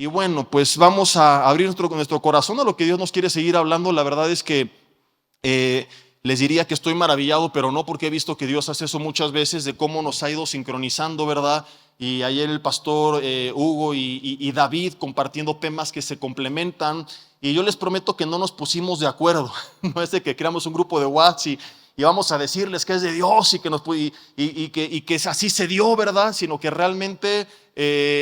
Y bueno, pues vamos a abrir nuestro corazón a lo que Dios nos quiere seguir hablando. La verdad es que les diría que estoy maravillado, pero no, porque he visto que Dios hace eso muchas veces, de cómo nos ha ido sincronizando, ¿verdad? Y ayer el pastor Hugo y David compartiendo temas que se complementan. Y yo les prometo que no nos pusimos de acuerdo. No es de que creamos un grupo de WhatsApp y vamos a decirles que es de Dios y que así se dio, ¿verdad? Sino que realmente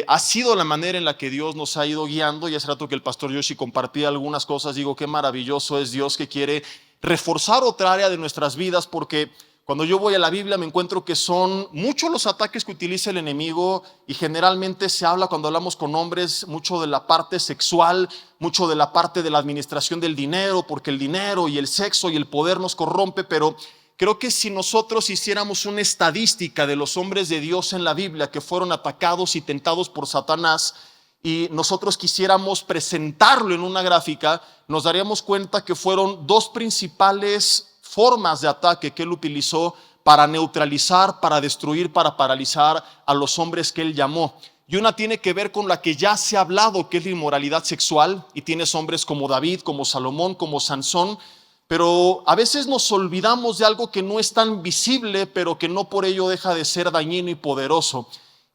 ha sido la manera en la que Dios nos ha ido guiando. Y hace rato que el pastor Yoshi compartía algunas cosas, digo, qué maravilloso es Dios que quiere reforzar otra área de nuestras vidas, porque cuando yo voy a la Biblia me encuentro que son muchos los ataques que utiliza el enemigo, y generalmente se habla, cuando hablamos con hombres, mucho de la parte sexual, mucho de la parte de la administración del dinero, porque el dinero y el sexo y el poder nos corrompe. Pero creo que si nosotros hiciéramos una estadística de los hombres de Dios en la Biblia que fueron atacados y tentados por Satanás, y nosotros quisiéramos presentarlo en una gráfica, nos daríamos cuenta que fueron dos principales formas de ataque que él utilizó para neutralizar, para destruir, para paralizar a los hombres que él llamó. Y una tiene que ver con la que ya se ha hablado, que es la inmoralidad sexual, y tienes hombres como David, como Salomón, como Sansón. Pero a veces nos olvidamos de algo que no es tan visible, pero que no por ello deja de ser dañino y poderoso.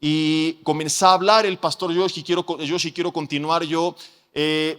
Y comenzó a hablar el pastor Yoshi, quiero continuar yo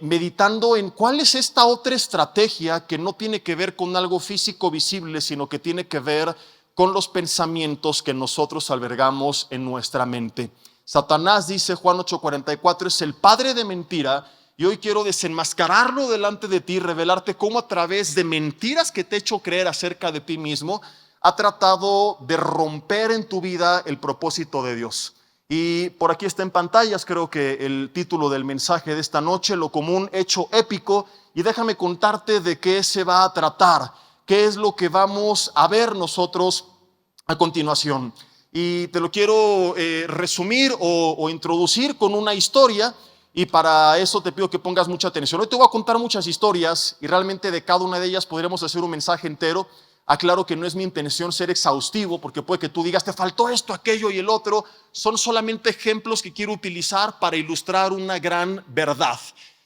meditando en cuál es esta otra estrategia que no tiene que ver con algo físico visible, sino que tiene que ver con los pensamientos que nosotros albergamos en nuestra mente. Satanás, dice Juan 8:44, es el padre de mentira, y hoy quiero desenmascararlo delante de ti, revelarte cómo a través de mentiras que te he hecho creer acerca de ti mismo, ha tratado de romper en tu vida el propósito de Dios. Y por aquí está en pantallas, creo que el título del mensaje de esta noche: lo común hecho épico. Y déjame contarte de qué se va a tratar, qué es lo que vamos a ver nosotros a continuación. Y te lo quiero resumir o introducir con una historia, y para eso te pido que pongas mucha atención. Hoy te voy a contar muchas historias, y realmente de cada una de ellas podríamos hacer un mensaje entero. Aclaro que no es mi intención ser exhaustivo, porque puede que tú digas, te faltó esto, aquello y el otro. Son solamente ejemplos que quiero utilizar para ilustrar una gran verdad.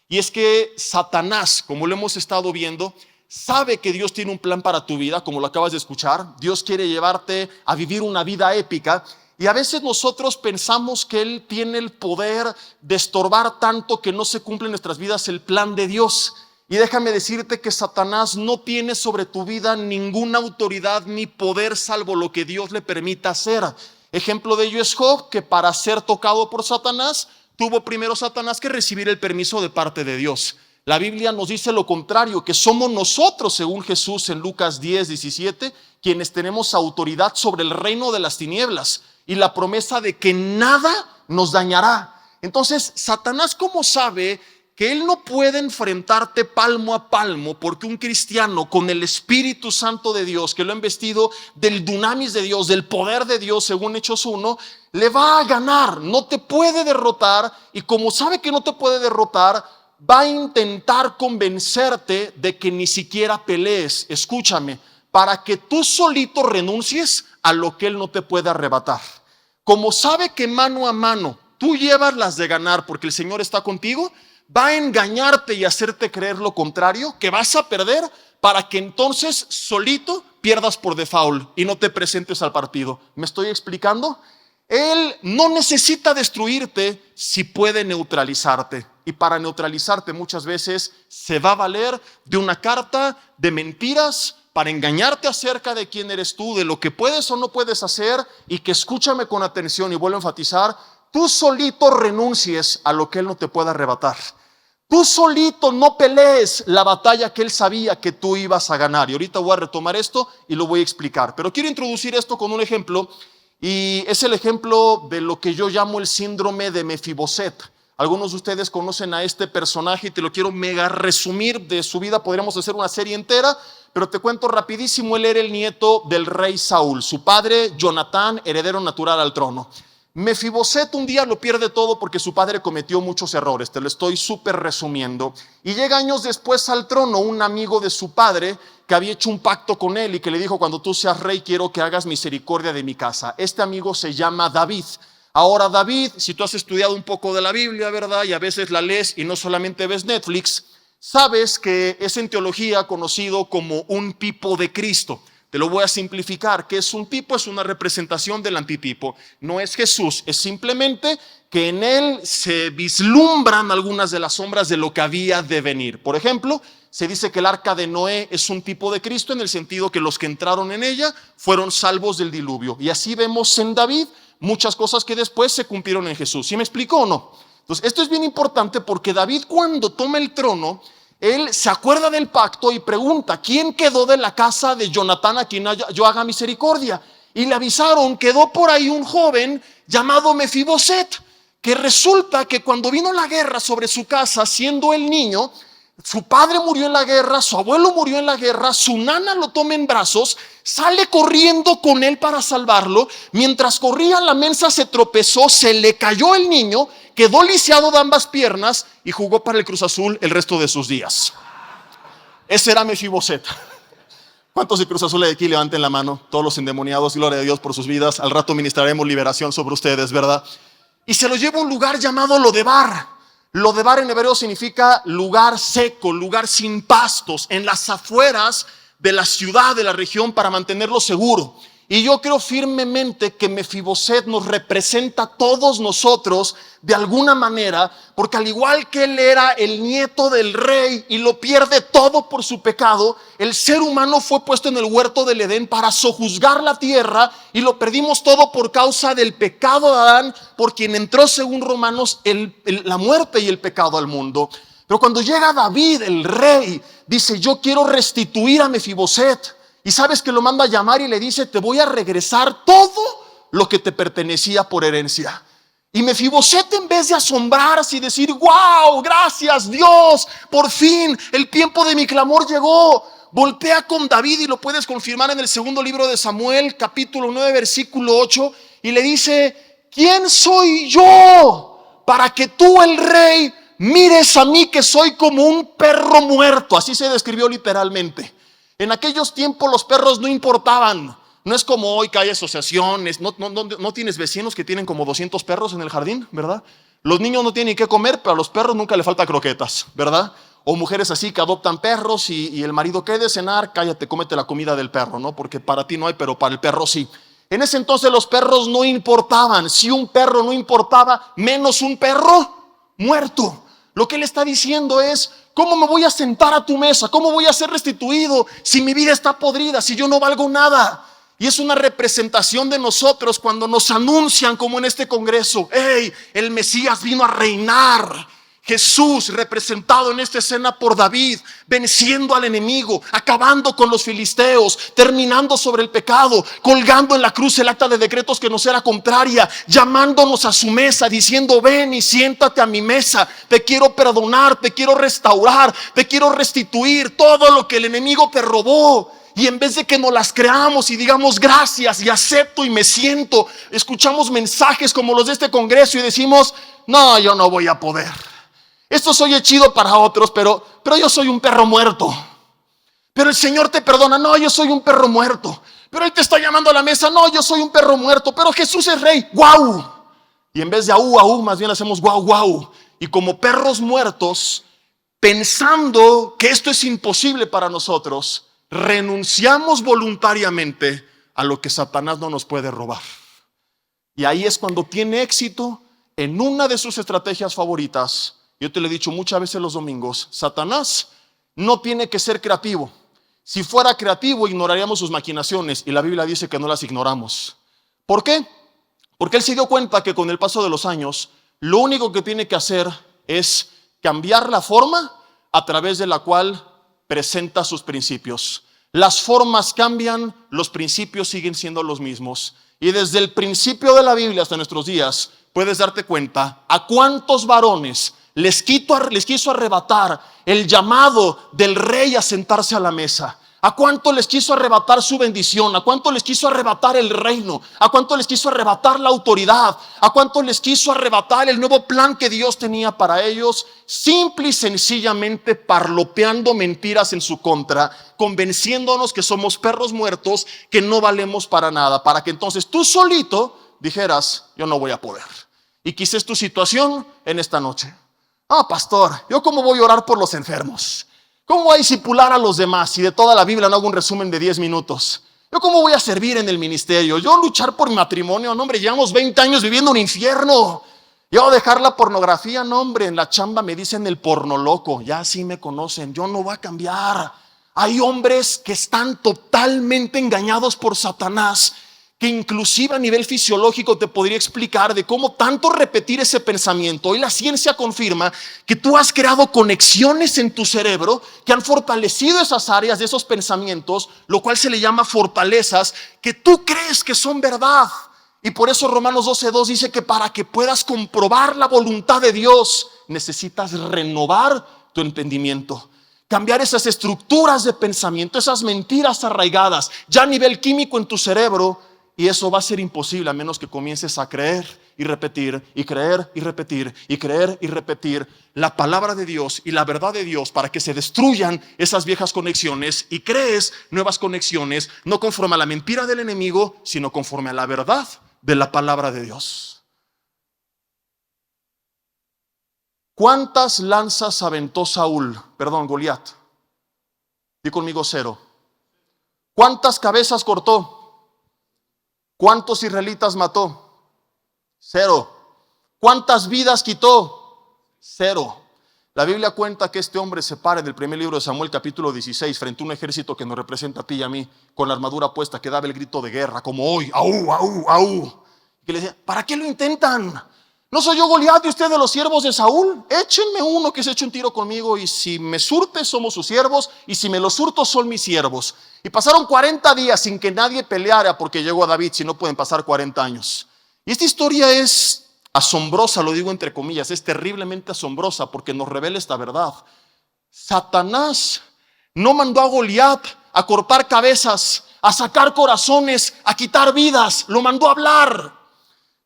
Y es que Satanás, como lo hemos estado viendo, sabe que Dios tiene un plan para tu vida, como lo acabas de escuchar. Dios quiere llevarte a vivir una vida épica. Y a veces nosotros pensamos que Él tiene el poder de estorbar tanto que no se cumple en nuestras vidas el plan de Dios. Y déjame decirte que Satanás no tiene sobre tu vida ninguna autoridad ni poder salvo lo que Dios le permita hacer. Ejemplo de ello es Job, que para ser tocado por Satanás, tuvo primero Satanás que recibir el permiso de parte de Dios. La Biblia nos dice lo contrario, que somos nosotros, según Jesús en Lucas 10:17, quienes tenemos autoridad sobre el reino de las tinieblas y la promesa de que nada nos dañará. Entonces, Satanás, ¿cómo sabe que él no puede enfrentarte palmo a palmo? Porque un cristiano con el Espíritu Santo de Dios, que lo ha investido del dunamis de Dios, del poder de Dios, según Hechos 1, le va a ganar, no te puede derrotar. Y como sabe que no te puede derrotar, va a intentar convencerte de que ni siquiera pelees. Escúchame, para que tú solito renuncies a lo que él no te puede arrebatar. Como sabe que mano a mano tú llevas las de ganar porque el Señor está contigo, va a engañarte y hacerte creer lo contrario, que vas a perder, para que entonces solito pierdas por default y no te presentes al partido. ¿Me estoy explicando? Él no necesita destruirte si puede neutralizarte. Y para neutralizarte muchas veces se va a valer de una carta de mentiras para engañarte acerca de quién eres tú, de lo que puedes o no puedes hacer, y que, escúchame con atención y vuelvo a enfatizar, tú solito renuncies a lo que él no te pueda arrebatar. Tú solito no pelees la batalla que él sabía que tú ibas a ganar. Y ahorita voy a retomar esto y lo voy a explicar. Pero quiero introducir esto con un ejemplo, y es el ejemplo de lo que yo llamo el síndrome de Mefiboset. Algunos de ustedes conocen a este personaje y te lo quiero mega resumir de su vida. Podríamos hacer una serie entera, pero te cuento rapidísimo. Él era el nieto del rey Saúl, su padre Jonatán, heredero natural al trono. Mefiboset un día lo pierde todo porque su padre cometió muchos errores, te lo estoy súper resumiendo. Y llega años después al trono un amigo de su padre que había hecho un pacto con él y que le dijo: cuando tú seas rey quiero que hagas misericordia de mi casa. Este amigo se llama David. Ahora David, si tú has estudiado un poco de la Biblia, ¿verdad? Y a veces la lees y no solamente ves Netflix, sabes que es en teología conocido como un tipo de Cristo. Te lo voy a simplificar. ¿Qué es un tipo? Es una representación del antitipo. No es Jesús, es simplemente que en él se vislumbran algunas de las sombras de lo que había de venir. Por ejemplo, se dice que el arca de Noé es un tipo de Cristo en el sentido que los que entraron en ella fueron salvos del diluvio. Y así vemos en David muchas cosas que después se cumplieron en Jesús. ¿Sí me explico o no? Entonces, esto es bien importante porque David, cuando toma el trono, él se acuerda del pacto y pregunta: ¿quién quedó de la casa de Jonatán a quien yo haga misericordia? Y le avisaron: quedó por ahí un joven llamado Mefiboset, que resulta que cuando vino la guerra sobre su casa, siendo el niño, su padre murió en la guerra, su abuelo murió en la guerra, su nana lo toma en brazos, sale corriendo con él para salvarlo. Mientras corría, la mensa se tropezó, se le cayó el niño, quedó lisiado de ambas piernas y jugó para el Cruz Azul el resto de sus días. Ese era Mefiboset. ¿Cuántos de Cruz Azul de aquí? Levanten la mano. Todos los endemoniados, gloria a Dios por sus vidas. Al rato ministraremos liberación sobre ustedes, ¿verdad? Y se lo lleva a un lugar llamado Lodebar. Lodebar en hebreo significa lugar seco, lugar sin pastos, en las afueras de la ciudad, de la región, para mantenerlo seguro. Y yo creo firmemente que Mefiboset nos representa a todos nosotros de alguna manera, porque al igual que él era el nieto del rey y lo pierde todo por su pecado, el ser humano fue puesto en el huerto del Edén para sojuzgar la tierra y lo perdimos todo por causa del pecado de Adán, por quien entró, según Romanos, la muerte y el pecado al mundo. Pero cuando llega David, el rey, dice: yo quiero restituir a Mefiboset. Y sabes que lo manda a llamar y le dice: te voy a regresar todo lo que te pertenecía por herencia. Y Mefiboset, en vez de asombrarse y decir: wow, gracias Dios, por fin el tiempo de mi clamor llegó, voltea con David, y lo puedes confirmar en el segundo libro de Samuel, capítulo 9, versículo 8, y le dice: ¿quién soy yo para que tú, el rey, mires a mí, que soy como un perro muerto? Así se describió literalmente. En aquellos tiempos los perros no importaban. No es como hoy que hay asociaciones. No tienes vecinos que tienen como 200 perros en el jardín, ¿verdad? Los niños no tienen qué comer, pero a los perros nunca le falta croquetas, ¿verdad? O mujeres así que adoptan perros y el marido: ¿qué de cenar? Cállate, cómete la comida del perro, ¿no? Porque para ti no hay, pero para el perro sí. En ese entonces los perros no importaban. Si un perro no importaba, menos un perro muerto. Lo que él está diciendo es: ¿cómo me voy a sentar a tu mesa? ¿Cómo voy a ser restituido si mi vida está podrida, si yo no valgo nada? Y es una representación de nosotros cuando nos anuncian, como en este congreso: ¡hey! El Mesías vino a reinar. Jesús, representado en esta escena por David, venciendo al enemigo, acabando con los filisteos, terminando sobre el pecado, colgando en la cruz el acta de decretos que nos era contraria, llamándonos a su mesa, diciendo: ven y siéntate a mi mesa, te quiero perdonar, te quiero restaurar, te quiero restituir todo lo que el enemigo te robó. Y en vez de que nos las creamos y digamos gracias y acepto y me siento, escuchamos mensajes como los de este congreso y decimos: no, yo no voy a poder. Esto se oye chido para otros, pero yo soy un perro muerto. Pero el Señor te perdona. No, yo soy un perro muerto. Pero Él te está llamando a la mesa. No, yo soy un perro muerto. Pero Jesús es rey. ¡Guau! Y en vez de aú, aú, más bien hacemos guau, guau. Y como perros muertos, pensando que esto es imposible para nosotros, renunciamos voluntariamente a lo que Satanás no nos puede robar. Y ahí es cuando tiene éxito en una de sus estrategias favoritas. Yo te lo he dicho muchas veces los domingos: Satanás no tiene que ser creativo. Si fuera creativo, ignoraríamos sus maquinaciones, y la Biblia dice que no las ignoramos. ¿Por qué? Porque él se dio cuenta que con el paso de los años, lo único que tiene que hacer es cambiar la forma a través de la cual presenta sus principios. Las formas cambian, los principios siguen siendo los mismos. Y desde el principio de la Biblia hasta nuestros días, puedes darte cuenta a cuántos varones les quiso arrebatar el llamado del rey a sentarse a la mesa. ¿A cuánto les quiso arrebatar su bendición? ¿A cuánto les quiso arrebatar el reino? ¿A cuánto les quiso arrebatar la autoridad? ¿A cuánto les quiso arrebatar el nuevo plan que Dios tenía para ellos? Simple y sencillamente parlopeando mentiras en su contra, convenciéndonos que somos perros muertos, que no valemos para nada, para que entonces tú solito dijeras, yo no voy a poder. Y quizás es tu situación en esta noche. Pastor, ¿yo cómo voy a orar por los enfermos? ¿Cómo voy a discipular a los demás si de toda la Biblia no hago un resumen de 10 minutos? ¿Yo cómo voy a servir en el ministerio? ¿Yo luchar por mi matrimonio? No, hombre, llevamos 20 años viviendo un infierno. ¿Yo dejar la pornografía? No, hombre, en la chamba me dicen el porno loco. Ya así me conocen, yo no voy a cambiar. Hay hombres que están totalmente engañados por Satanás, que inclusive a nivel fisiológico te podría explicar de cómo tanto repetir ese pensamiento. Hoy la ciencia confirma que tú has creado conexiones en tu cerebro que han fortalecido esas áreas de esos pensamientos, lo cual se le llama fortalezas que tú crees que son verdad. Y por eso Romanos 12:2 dice que para que puedas comprobar la voluntad de Dios, necesitas renovar tu entendimiento. Cambiar esas estructuras de pensamiento, esas mentiras arraigadas ya a nivel químico en tu cerebro. Y eso va a ser imposible a menos que comiences a creer y repetir, y creer y repetir, y creer y repetir la palabra de Dios y la verdad de Dios para que se destruyan esas viejas conexiones y crees nuevas conexiones, no conforme a la mentira del enemigo, sino conforme a la verdad de la palabra de Dios. ¿Cuántas lanzas aventó Goliat? Di conmigo 0. ¿Cuántas cabezas cortó? ¿Cuántos israelitas mató? 0. ¿Cuántas vidas quitó? 0. La Biblia cuenta que este hombre se para en el primer libro de Samuel, capítulo 16, frente a un ejército que nos representa a ti y a mí, con la armadura puesta, que daba el grito de guerra, como hoy, ¡au, au, au! Que le decía, ¿para qué lo intentan? ¿No soy yo Goliat y usted de los siervos de Saúl? Échenme uno que se eche un tiro conmigo, y si me surte somos sus siervos, y si me los surto son mis siervos. Y pasaron 40 días sin que nadie peleara porque llegó a David, si no pueden pasar 40 años. Y esta historia es asombrosa, lo digo entre comillas, es terriblemente asombrosa porque nos revela esta verdad. Satanás no mandó a Goliat a cortar cabezas, a sacar corazones, a quitar vidas, lo mandó a hablar.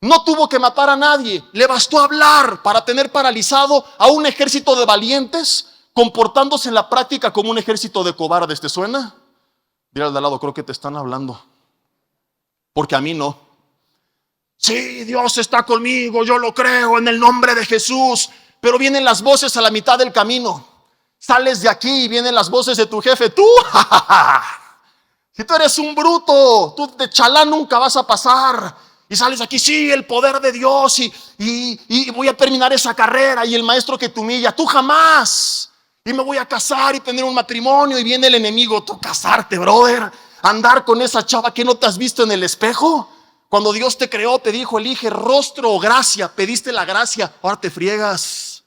No tuvo que matar a nadie, le bastó hablar para tener paralizado a un ejército de valientes, comportándose en la práctica como un ejército de cobardes. ¿Te suena? Dile al de al lado, creo que te están hablando, porque a mí no. Sí, Dios está conmigo, yo lo creo en el nombre de Jesús, pero vienen las voces a la mitad del camino. Sales de aquí y vienen las voces de tu jefe. Tú, si tú eres un bruto, tú de chalán nunca vas a pasar. Y sales aquí, sí, el poder de Dios y voy a terminar esa carrera. Y el maestro que te humilla, tú jamás. Y me voy a casar y tener un matrimonio. Y viene el enemigo, tú casarte, brother. Andar con esa chava que no te has visto en el espejo. Cuando Dios te creó, te dijo, elige rostro o gracia. Pediste la gracia, ahora te friegas.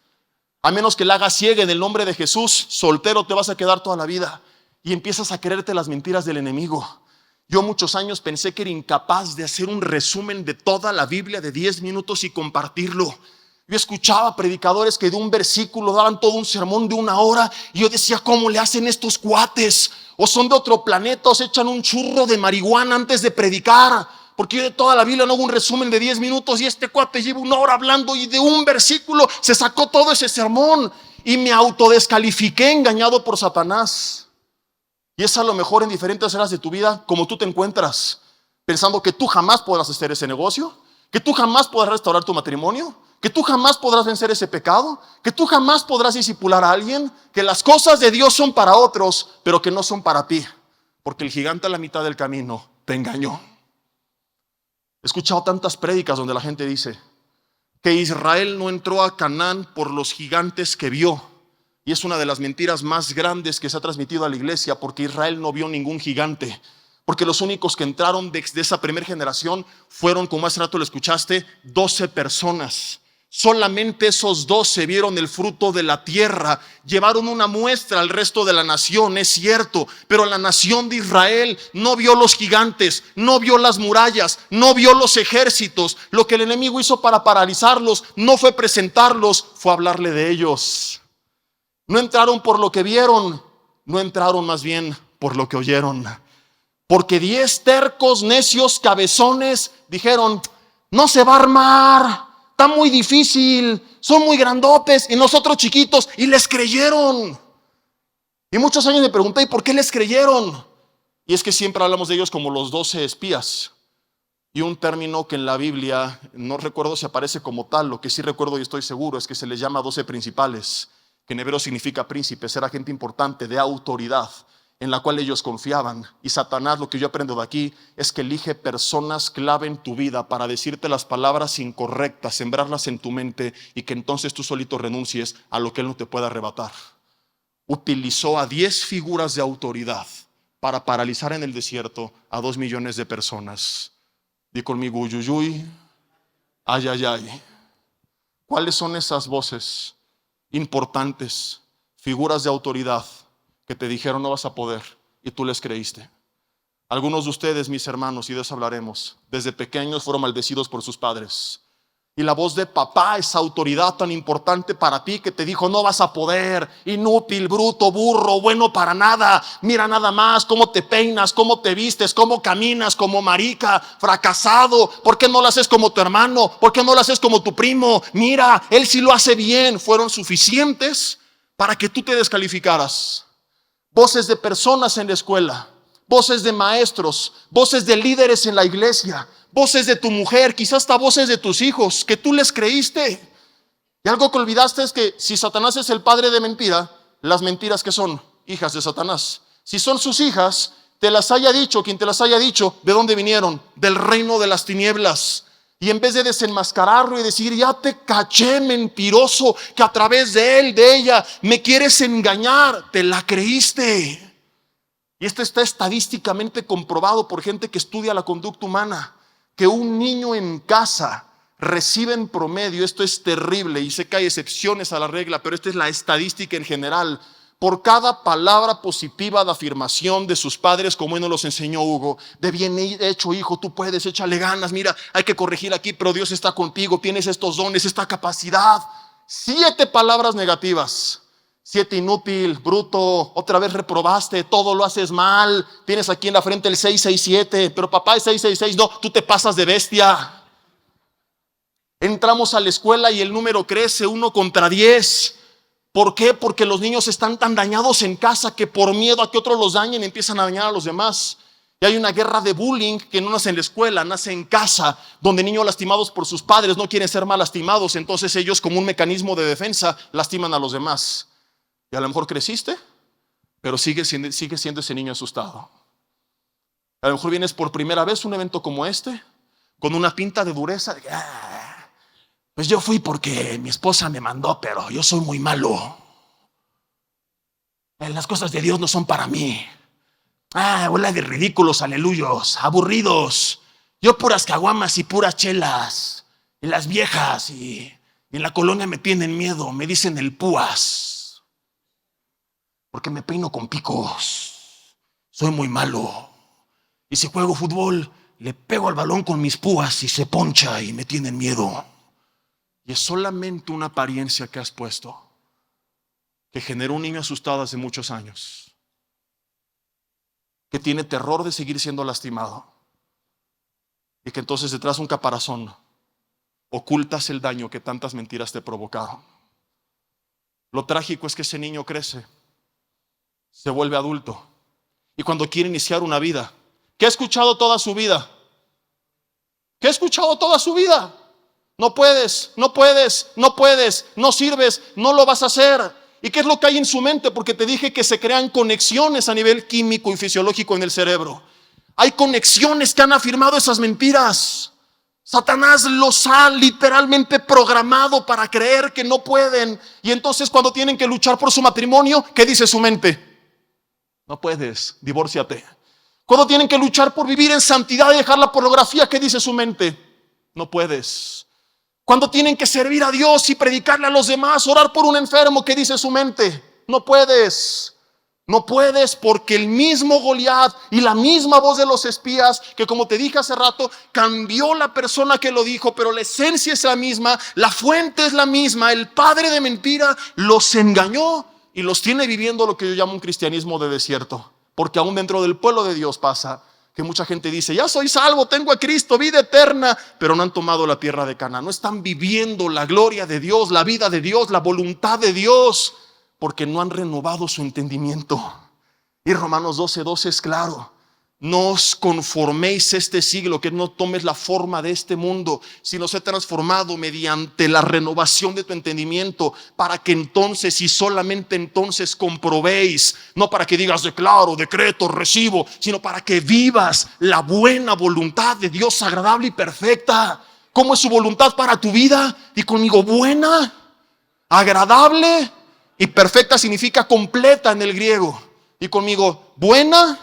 A menos que la hagas ciega en el nombre de Jesús, soltero te vas a quedar toda la vida. Y empiezas a creerte las mentiras del enemigo. Yo muchos años pensé que era incapaz de hacer un resumen de toda la Biblia de 10 minutos y compartirlo. Yo escuchaba predicadores que de un versículo daban todo un sermón de 1 hora y yo decía, ¿cómo le hacen estos cuates? O son de otro planeta, o se echan un churro de marihuana antes de predicar. Porque yo de toda la Biblia no hago un resumen de 10 minutos y este cuate lleva 1 hora hablando y de un versículo se sacó todo ese sermón. Y me autodescalifiqué engañado por Satanás. Y es a lo mejor en diferentes áreas de tu vida como tú te encuentras, pensando que tú jamás podrás hacer ese negocio, que tú jamás podrás restaurar tu matrimonio, que tú jamás podrás vencer ese pecado, que tú jamás podrás discipular a alguien, que las cosas de Dios son para otros, pero que no son para ti, porque el gigante a la mitad del camino te engañó. He escuchado tantas prédicas donde la gente dice que Israel no entró a Canaán por los gigantes que vio. Y es una de las mentiras más grandes que se ha transmitido a la iglesia, porque Israel no vio ningún gigante. Porque los únicos que entraron de esa primera generación fueron, como hace rato lo escuchaste, 12 personas. Solamente esos 12 vieron el fruto de la tierra. Llevaron una muestra al resto de la nación, es cierto. Pero la nación de Israel no vio los gigantes, no vio las murallas, no vio los ejércitos. Lo que el enemigo hizo para paralizarlos no fue presentarlos, fue hablarle de ellos. No entraron por lo que vieron, no entraron más bien por lo que oyeron. Porque 10 tercos, necios, cabezones dijeron, no se va a armar, está muy difícil, son muy grandotes y nosotros chiquitos, y les creyeron. Y muchos años me pregunté, ¿y por qué les creyeron? Y es que siempre hablamos de ellos como los 12 espías. Y un término que en la Biblia, no recuerdo si aparece como tal, lo que sí recuerdo y estoy seguro es que se les llama 12 principales, que en hebreo significa príncipes, era gente importante de autoridad en la cual ellos confiaban. Y Satanás, lo que yo aprendo de aquí, es que elige personas clave en tu vida para decirte las palabras incorrectas, sembrarlas en tu mente y que entonces tú solito renuncies a lo que él no te pueda arrebatar. Utilizó a 10 figuras de autoridad para paralizar en el desierto a 2 millones de personas. Di conmigo, uyuyuy, ay, ay, ay. ¿Cuáles son esas voces importantes, figuras de autoridad que te dijeron no vas a poder y tú les creíste? Algunos de ustedes, mis hermanos, y de eso hablaremos, desde pequeños fueron maldecidos por sus padres. Y la voz de papá, esa autoridad tan importante para ti que te dijo no vas a poder, inútil, bruto, burro, bueno para nada, mira nada más cómo te peinas, cómo te vistes, cómo caminas, como marica, fracasado, ¿por qué no lo haces como tu hermano? ¿Por qué no lo haces como tu primo? Mira, él sí lo hace bien. Fueron suficientes para que tú te descalificaras. Voces de personas en la escuela, voces de maestros, voces de líderes en la iglesia, voces de tu mujer, quizás hasta voces de tus hijos, que tú les creíste. Y algo que olvidaste es que si Satanás es el padre de mentira, las mentiras que son hijas de Satanás. Si son sus hijas, te las haya dicho, quien te las haya dicho, ¿de dónde vinieron? Del reino de las tinieblas. Y en vez de desenmascararlo y decir, ya te caché, mentiroso, que a través de él, de ella, me quieres engañar, te la creíste. Y esto está estadísticamente comprobado por gente que estudia la conducta humana, que un niño en casa recibe en promedio, esto es terrible y sé que hay excepciones a la regla, pero esta es la estadística en general, por cada palabra positiva de afirmación de sus padres, como él nos los enseñó Hugo, de bien hecho hijo, tú puedes, échale ganas, mira, hay que corregir aquí, pero Dios está contigo, tienes estos dones, esta capacidad. 7 palabras negativas. 7 inútil, bruto, otra vez reprobaste, todo lo haces mal, tienes aquí en la frente el 667, pero papá es 666, no, tú te pasas de bestia. Entramos a la escuela y el número crece 1 contra 10. ¿Por qué? Porque los niños están tan dañados en casa que por miedo a que otros los dañen empiezan a dañar a los demás. Y hay una guerra de bullying que no nace en la escuela, nace en casa, donde niños lastimados por sus padres no quieren ser mal lastimados, entonces ellos como un mecanismo de defensa lastiman a los demás. Y a lo mejor creciste, pero sigue siendo ese niño asustado. A lo mejor vienes por primera vez a un evento como este, con una pinta de dureza. Pues yo fui porque mi esposa me mandó, pero yo soy muy malo. Las cosas de Dios no son para mí. Bola de ridículos, aleluyos, aburridos. Yo puras caguamas y puras chelas. Y las viejas y en la colonia me tienen miedo, me dicen el púas. Porque me peino con picos, soy muy malo. Y si juego fútbol, le pego al balón con mis púas y se poncha y me tienen miedo. Y es solamente una apariencia que has puesto, que generó un niño asustado hace muchos años, que tiene terror de seguir siendo lastimado. Y que entonces detrás de un caparazón ocultas el daño que tantas mentiras te provocaron. Lo trágico es que ese niño crece, se vuelve adulto y cuando quiere iniciar una vida, ¿qué ha escuchado toda su vida? ¿Qué ha escuchado toda su vida? No puedes, no puedes, no puedes, no sirves, no lo vas a hacer. ¿Y qué es lo que hay en su mente? Porque te dije que se crean conexiones a nivel químico y fisiológico en el cerebro. Hay conexiones que han afirmado esas mentiras. Satanás los ha literalmente programado para creer que no pueden. Y entonces cuando tienen que luchar por su matrimonio, ¿qué dice su mente? No puedes, divórciate. Cuando tienen que luchar por vivir en santidad y dejar la pornografía, ¿qué dice su mente? No puedes. Cuando tienen que servir a Dios y predicarle a los demás, orar por un enfermo, ¿qué dice su mente? No puedes. No puedes, porque el mismo Goliat y la misma voz de los espías, que como te dije hace rato, cambió la persona que lo dijo, pero la esencia es la misma, la fuente es la misma, el padre de mentira los engañó y los tiene viviendo lo que yo llamo un cristianismo de desierto. Porque aún dentro del pueblo de Dios pasa que mucha gente dice, ya soy salvo, tengo a Cristo, vida eterna, pero no han tomado la tierra de Canaán, no están viviendo la gloria de Dios, la vida de Dios, la voluntad de Dios, porque no han renovado su entendimiento. Y Romanos 12:12 es claro, no os conforméis a este siglo, que no tomes la forma de este mundo, sino sé transformado mediante la renovación de tu entendimiento, para que entonces y solamente entonces comprobéis, no para que digas declaro, decreto, recibo, sino para que vivas la buena voluntad de Dios agradable y perfecta. ¿Cómo es su voluntad para tu vida? Y conmigo, buena, agradable y perfecta significa completa en el griego. Y conmigo, buena,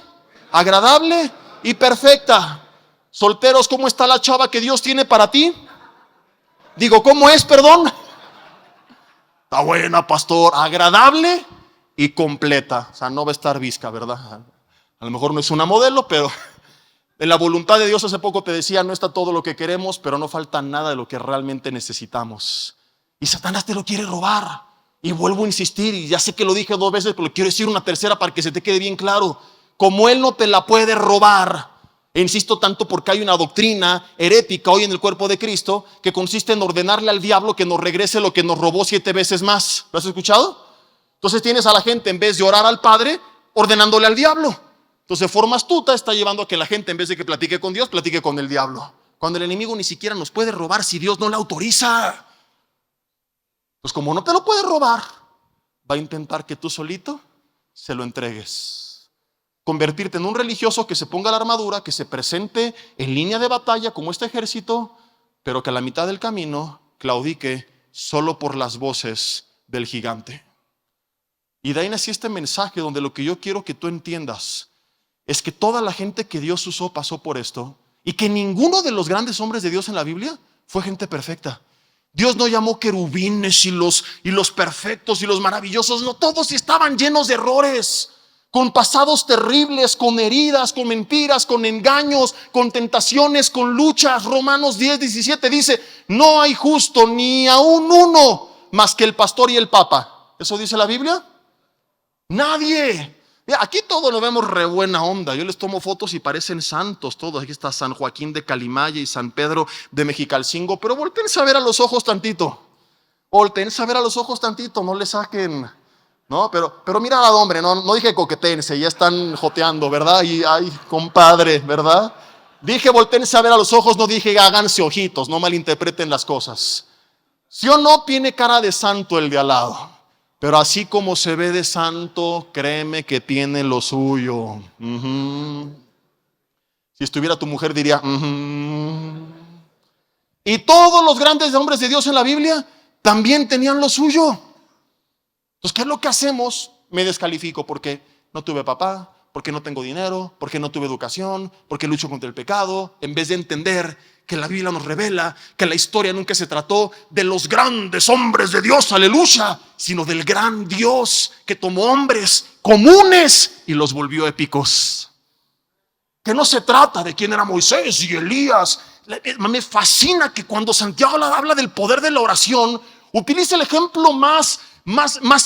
agradable y perfecta. Solteros, ¿cómo está la chava que Dios tiene para ti? Digo, ¿cómo es, perdón? Está buena, pastor, agradable y completa. O sea, no va a estar visca, ¿verdad? A lo mejor no es una modelo, pero en la voluntad de Dios hace poco te decía, no está todo lo que queremos, pero no falta nada de lo que realmente necesitamos. Y Satanás te lo quiere robar. Y vuelvo a insistir, y ya sé que lo dije 2 veces, pero quiero decir una tercera para que se te quede bien claro. Como Él no te la puede robar, e insisto tanto porque hay una doctrina herética hoy en el cuerpo de Cristo que consiste en ordenarle al diablo que nos regrese lo que nos robó 7 veces más. ¿Lo has escuchado? Entonces tienes a la gente, en vez de orar al Padre, ordenándole al diablo. Entonces, de forma astuta está llevando a que la gente, en vez de que platique con Dios, platique con el diablo. Cuando el enemigo ni siquiera nos puede robar si Dios no le autoriza. Pues como no te lo puede robar, va a intentar que tú solito se lo entregues. Convertirte en un religioso que se ponga la armadura, que se presente en línea de batalla como este ejército, pero que a la mitad del camino claudique solo por las voces del gigante. Y de ahí nació este mensaje donde lo que yo quiero que tú entiendas es que toda la gente que Dios usó pasó por esto, y que ninguno de los grandes hombres de Dios en la Biblia fue gente perfecta. Dios no llamó querubines y los perfectos y los maravillosos, no, todos estaban llenos de errores, con pasados terribles, con heridas, con mentiras, con engaños, con tentaciones, con luchas. Romanos 10:17 dice, no hay justo ni aún uno más que el pastor y el papa. ¿Eso dice la Biblia? Nadie. Mira, aquí todos lo vemos re buena onda. Yo les tomo fotos y parecen santos todos. Aquí está San Joaquín de Calimaya y San Pedro de Mexicalcingo. Pero voltéense a ver a los ojos tantito. Voltéense a ver a los ojos tantito. No le saquen. No, pero mira al hombre. No dije coquetense. Ya están joteando, ¿verdad? Y ay, compadre, ¿verdad? Dije voltéense a ver a los ojos. No dije háganse ojitos. No malinterpreten las cosas. ¿Sí o no tiene cara de santo el de al lado? Pero así como se ve de santo, créeme que tiene lo suyo. Si estuviera tu mujer diría, Y todos los grandes hombres de Dios en la Biblia también tenían lo suyo. Entonces, ¿qué es lo que hacemos? Me descalifico porque no tuve papá, porque no tengo dinero, porque no tuve educación, porque lucho contra el pecado, en vez de entender que la Biblia nos revela que la historia nunca se trató de los grandes hombres de Dios, aleluya, sino del gran Dios que tomó hombres comunes y los volvió épicos. Que no se trata de quién era Moisés y Elías. Me fascina que cuando Santiago habla del poder de la oración, utiliza el ejemplo más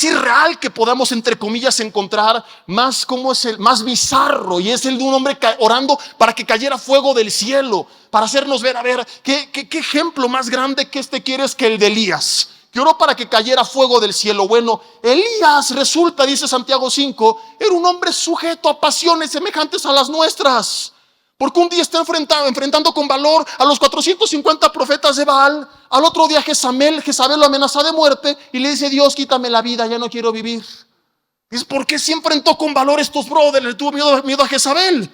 irreal que podamos, entre comillas, encontrar, más bizarro, y es el de un hombre orando para que cayera fuego del cielo, para hacernos ver, a ver, ¿qué ejemplo más grande que este quieres que el de Elías? Que oró para que cayera fuego del cielo. Bueno, Elías resulta, dice Santiago 5, era un hombre sujeto a pasiones semejantes a las nuestras. Porque un día está enfrentando con valor a los 450 profetas de Baal. Al otro día Jezabel lo amenaza de muerte y le dice, Dios, quítame la vida, ya no quiero vivir. Dice, ¿por qué se enfrentó con valor estos brothers? Le tuvo miedo a Jezabel.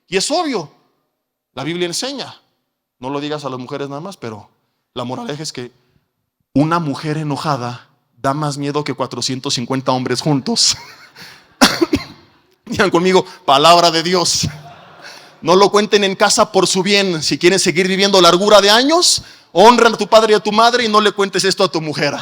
Y es obvio, la Biblia enseña, no lo digas a las mujeres nada más, pero la moraleja es que una mujer enojada da más miedo que 450 hombres juntos. Digan conmigo, palabra de Dios. No lo cuenten en casa por su bien. Si quieren seguir viviendo largura de años, honran a tu padre y a tu madre y no le cuentes esto a tu mujer.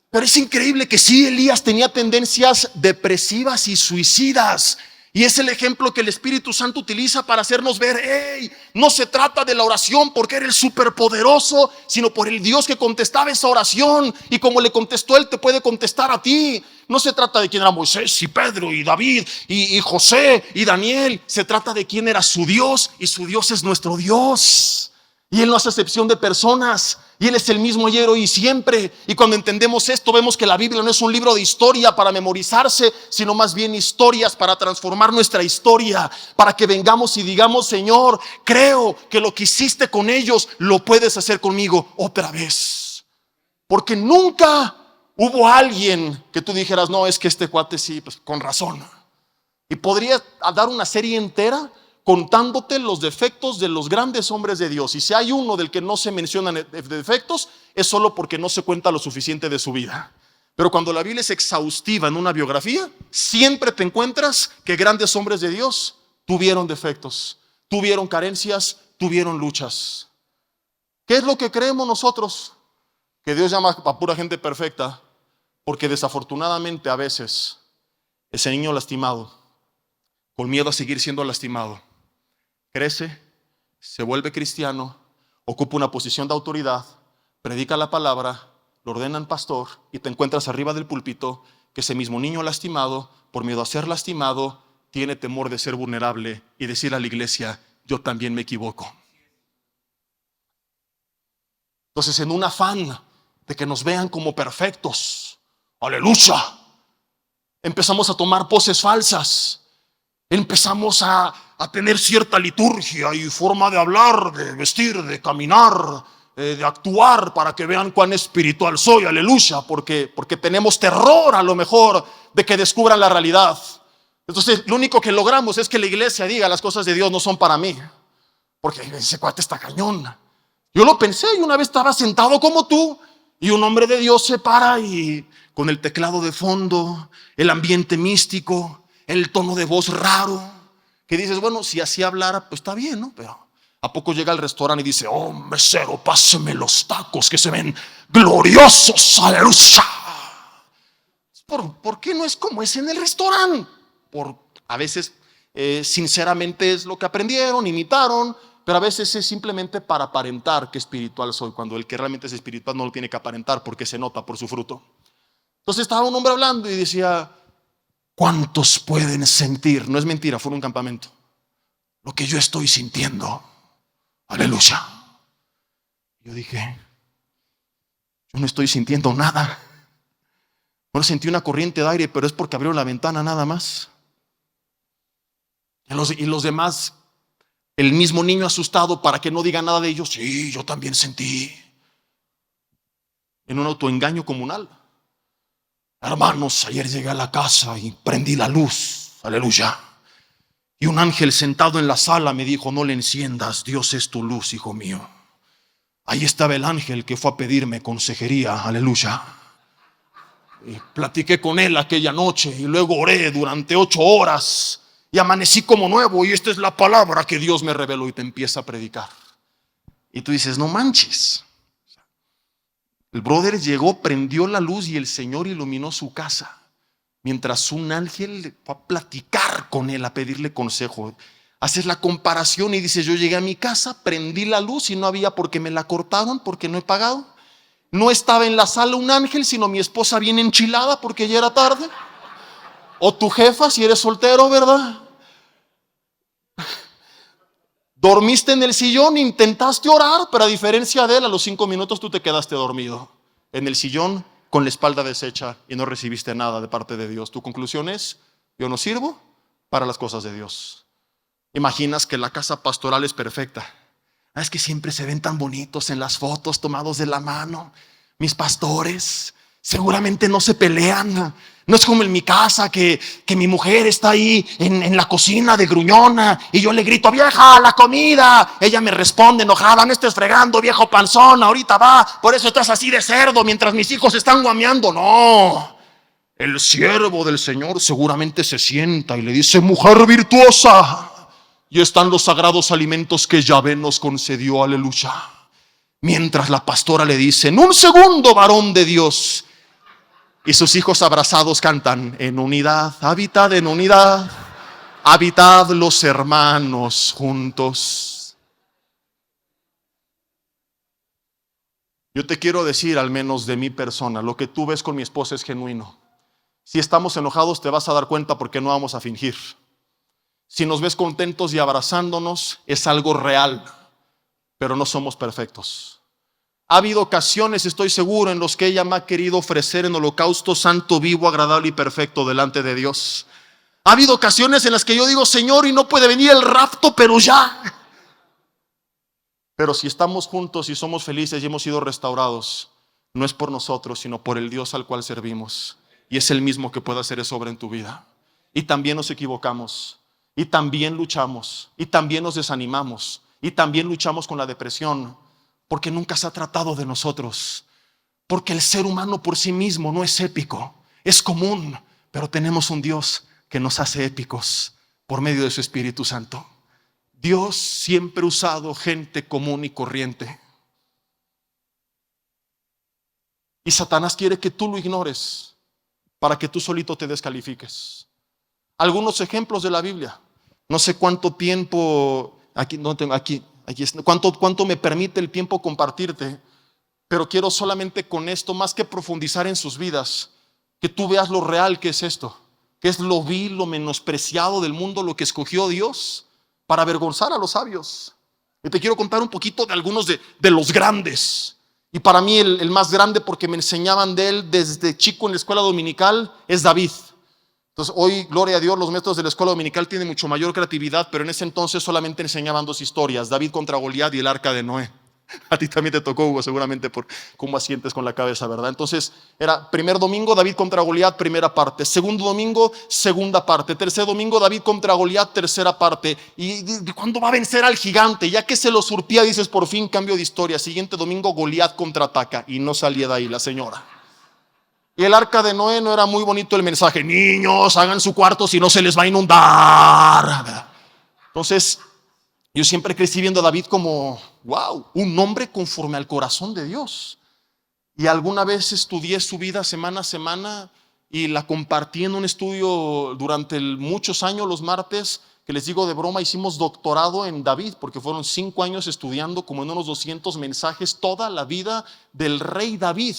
Pero es increíble que sí, Elías tenía tendencias depresivas y suicidas. Y es el ejemplo que el Espíritu Santo utiliza para hacernos ver, hey, no se trata de la oración porque era el superpoderoso, sino por el Dios que contestaba esa oración. Y como le contestó Él, te puede contestar a ti. No se trata de quién era Moisés y Pedro y David y José y Daniel. Se trata de quién era su Dios, y su Dios es nuestro Dios. Y Él no hace excepción de personas. Y Él es el mismo ayer, hoy y siempre. Y cuando entendemos esto, vemos que la Biblia no es un libro de historia para memorizarse, sino más bien historias para transformar nuestra historia. Para que vengamos y digamos: Señor, creo que lo que hiciste con ellos lo puedes hacer conmigo otra vez. Porque nunca hubo alguien que tú dijeras: no, es que este cuate sí, pues con razón. Y podría dar una serie entera contándote los defectos de los grandes hombres de Dios. Y si hay uno del que no se mencionan defectos, es solo porque no se cuenta lo suficiente de su vida. Pero cuando la Biblia es exhaustiva en una biografía, siempre te encuentras que grandes hombres de Dios tuvieron defectos, tuvieron carencias, tuvieron luchas. ¿Qué es lo que creemos nosotros? Que Dios llama a pura gente perfecta, porque desafortunadamente a veces ese niño lastimado, con miedo a seguir siendo lastimado, crece, se vuelve cristiano, ocupa una posición de autoridad, predica la palabra, lo ordenan pastor, y te encuentras arriba del púlpito que ese mismo niño lastimado, por miedo a ser lastimado, tiene temor de ser vulnerable y decir a la iglesia: yo también me equivoco. Entonces, en un afán de que nos vean como perfectos, aleluya, empezamos a tomar poses falsas. Empezamos a tener cierta liturgia y forma de hablar, de vestir, de caminar, de actuar, para que vean cuán espiritual soy, aleluya, porque tenemos terror a lo mejor de que descubran la realidad. Entonces lo único que logramos es que la iglesia diga: las cosas de Dios no son para mí, porque ese cuate está cañón. Yo lo pensé, y una vez estaba sentado como tú, y un hombre de Dios se para, y con el teclado de fondo, el ambiente místico, el tono de voz raro, que dices: bueno, si así hablara, pues está bien, ¿no? Pero ¿a poco llega al restaurante y dice: oh, mesero, páseme los tacos que se ven gloriosos, aleluya? ¿Por qué no es como es en el restaurante? A veces, sinceramente, es lo que aprendieron, imitaron, pero a veces es simplemente para aparentar que espiritual soy, cuando el que realmente es espiritual no lo tiene que aparentar, porque se nota por su fruto. Entonces estaba un hombre hablando y decía: ¿cuántos pueden sentir? No es mentira, fue en un campamento, lo que yo estoy sintiendo, aleluya. Yo dije: yo no estoy sintiendo nada. Bueno, sentí una corriente de aire, pero es porque abrieron la ventana nada más. Y los demás, el mismo niño asustado, para que no diga nada de ellos: sí, yo también sentí. En un autoengaño comunal. Hermanos, ayer llegué a la casa y prendí la luz, aleluya. Y un ángel sentado en la sala me dijo: no le enciendas, Dios es tu luz, hijo mío. Ahí estaba el ángel que fue a pedirme consejería, aleluya. Y platiqué con él aquella noche, y luego oré durante 8 horas y amanecí como nuevo. Y esta es la palabra que Dios me reveló, y te empieza a predicar. Y tú dices: no manches. El brother llegó, prendió la luz y el Señor iluminó su casa, mientras un ángel fue a platicar con él, a pedirle consejo. Haces la comparación y dices: yo llegué a mi casa, prendí la luz y no había, porque me la cortaron, porque no he pagado. No estaba en la sala un ángel, sino mi esposa bien enchilada porque ya era tarde. O tu jefa, si eres soltero, ¿verdad? Dormiste en el sillón, intentaste orar, pero a diferencia de él, a los 5 minutos tú te quedaste dormido en el sillón con la espalda deshecha y no recibiste nada de parte de Dios. Tu conclusión es: yo no sirvo para las cosas de Dios. Imaginas que la casa pastoral es perfecta. Es que siempre se ven tan bonitos en las fotos, tomados de la mano. Mis pastores seguramente no se pelean. No es como en mi casa que mi mujer está ahí en la cocina de gruñona y yo le grito: vieja, la comida. Ella me responde enojada: no estés fregando, viejo panzón, ahorita va. Por eso estás así de cerdo mientras mis hijos están guameando. No, el siervo del Señor seguramente se sienta y le dice: mujer virtuosa, y están los sagrados alimentos que Yahvé nos concedió, aleluya. Mientras la pastora le dice: en un segundo, varón de Dios. Y sus hijos abrazados cantan: en unidad, habitad en unidad, habitad los hermanos juntos. Yo te quiero decir, al menos de mi persona, lo que tú ves con mi esposa es genuino. Si estamos enojados, te vas a dar cuenta, porque no vamos a fingir. Si nos ves contentos y abrazándonos, es algo real. pero no somos perfectos. Ha habido ocasiones, estoy seguro, en los que ella me ha querido ofrecer en holocausto santo, vivo, agradable y perfecto delante de Dios. Ha habido ocasiones en las que yo digo, Señor, y no puede venir el rapto, pero ya. Pero si estamos juntos y somos felices y hemos sido restaurados, no es por nosotros, sino por el Dios al cual servimos. Y es el mismo que puede hacer eso obra en tu vida. Y también nos equivocamos, y también luchamos, y también nos desanimamos, y también luchamos con la depresión, porque nunca se ha tratado de nosotros. Porque el ser humano por sí mismo no es épico, es común, pero tenemos un Dios que nos hace épicos por medio de su Espíritu Santo. Dios siempre ha usado gente común y corriente. Y Satanás quiere que tú lo ignores para que tú solito te descalifiques. Algunos ejemplos de la Biblia. No sé cuánto tiempo, cuánto me permite el tiempo compartirte, pero quiero solamente con esto, más que profundizar en sus vidas, que tú veas lo real que es esto, que es lo vil, lo menospreciado del mundo, lo que escogió Dios para avergonzar a los sabios. Y te quiero contar un poquito de algunos de los grandes. Y para mí el más grande, porque me enseñaban de él desde chico en la escuela dominical, es David. Entonces hoy, gloria a Dios, los maestros de la escuela dominical tienen mucho mayor creatividad, pero en ese entonces solamente enseñaban dos historias: David contra Goliat y el arca de Noé. A ti también te tocó, Hugo, seguramente por cómo asientes con la cabeza, ¿verdad? Entonces era primer domingo David contra Goliat, primera parte; segundo domingo, segunda parte; tercer domingo David contra Goliat, tercera parte. ¿Y cuándo va a vencer al gigante? Ya que se lo surtía, dices, por fin cambio de historia. Siguiente domingo Goliat contraataca, y no salía de ahí la señora. Y el arca de Noé, no era muy bonito el mensaje: niños, hagan su cuarto si no se les va a inundar. Entonces yo siempre crecí viendo a David como, wow, un hombre conforme al corazón de Dios. Y alguna vez estudié su vida semana a semana y la compartí en un estudio durante muchos años los martes, que les digo de broma, hicimos doctorado en David, porque fueron 5 años estudiando como en unos 200 mensajes toda la vida del rey David.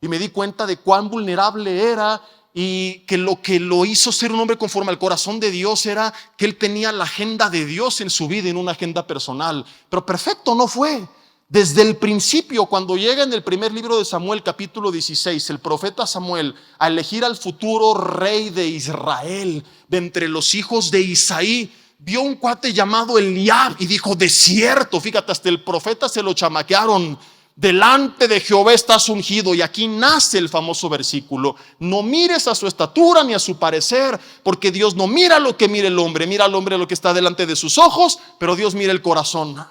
Y me di cuenta de cuán vulnerable era, y que lo hizo ser un hombre conforme al corazón de Dios era que él tenía la agenda de Dios en su vida, en una agenda personal. Pero perfecto no fue. Desde el principio, cuando llega en el primer libro de Samuel, capítulo 16, el profeta Samuel a elegir al futuro rey de Israel de entre los hijos de Isaí, vio un cuate llamado Eliab y dijo: de cierto, fíjate, hasta el profeta se lo chamaquearon: delante de Jehová estás ungido. Y aquí nace el famoso versículo: no mires a su estatura ni a su parecer, porque Dios no mira lo que mira el hombre. Mira al hombre lo que está delante de sus ojos, pero Dios mira el corazón.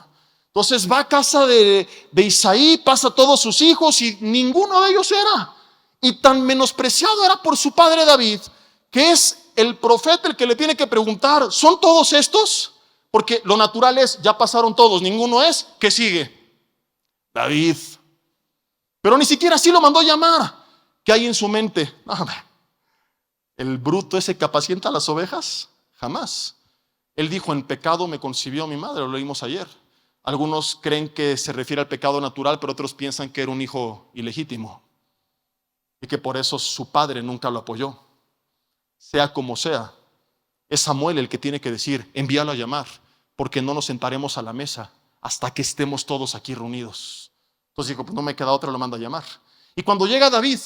Entonces va a casa de Isaí, pasa a todos sus hijos y ninguno de ellos era. Y tan menospreciado era por su padre David, que es el profeta el que le tiene que preguntar: ¿son todos estos? Porque lo natural es, ya pasaron todos, ninguno es, ¿qué sigue? David. Pero ni siquiera así lo mandó llamar. ¿Qué hay en su mente? ¿El bruto ese que apacienta las ovejas? Jamás. Él dijo: en pecado me concibió mi madre, lo leímos ayer. Algunos creen que se refiere al pecado natural, pero otros piensan que era un hijo ilegítimo y que por eso su padre nunca lo apoyó. Sea como sea, es Samuel el que tiene que decir: envíalo a llamar, porque no nos sentaremos a la mesa hasta que estemos todos aquí reunidos. Entonces dijo: pues no me queda otra, lo manda a llamar. Y cuando llega David,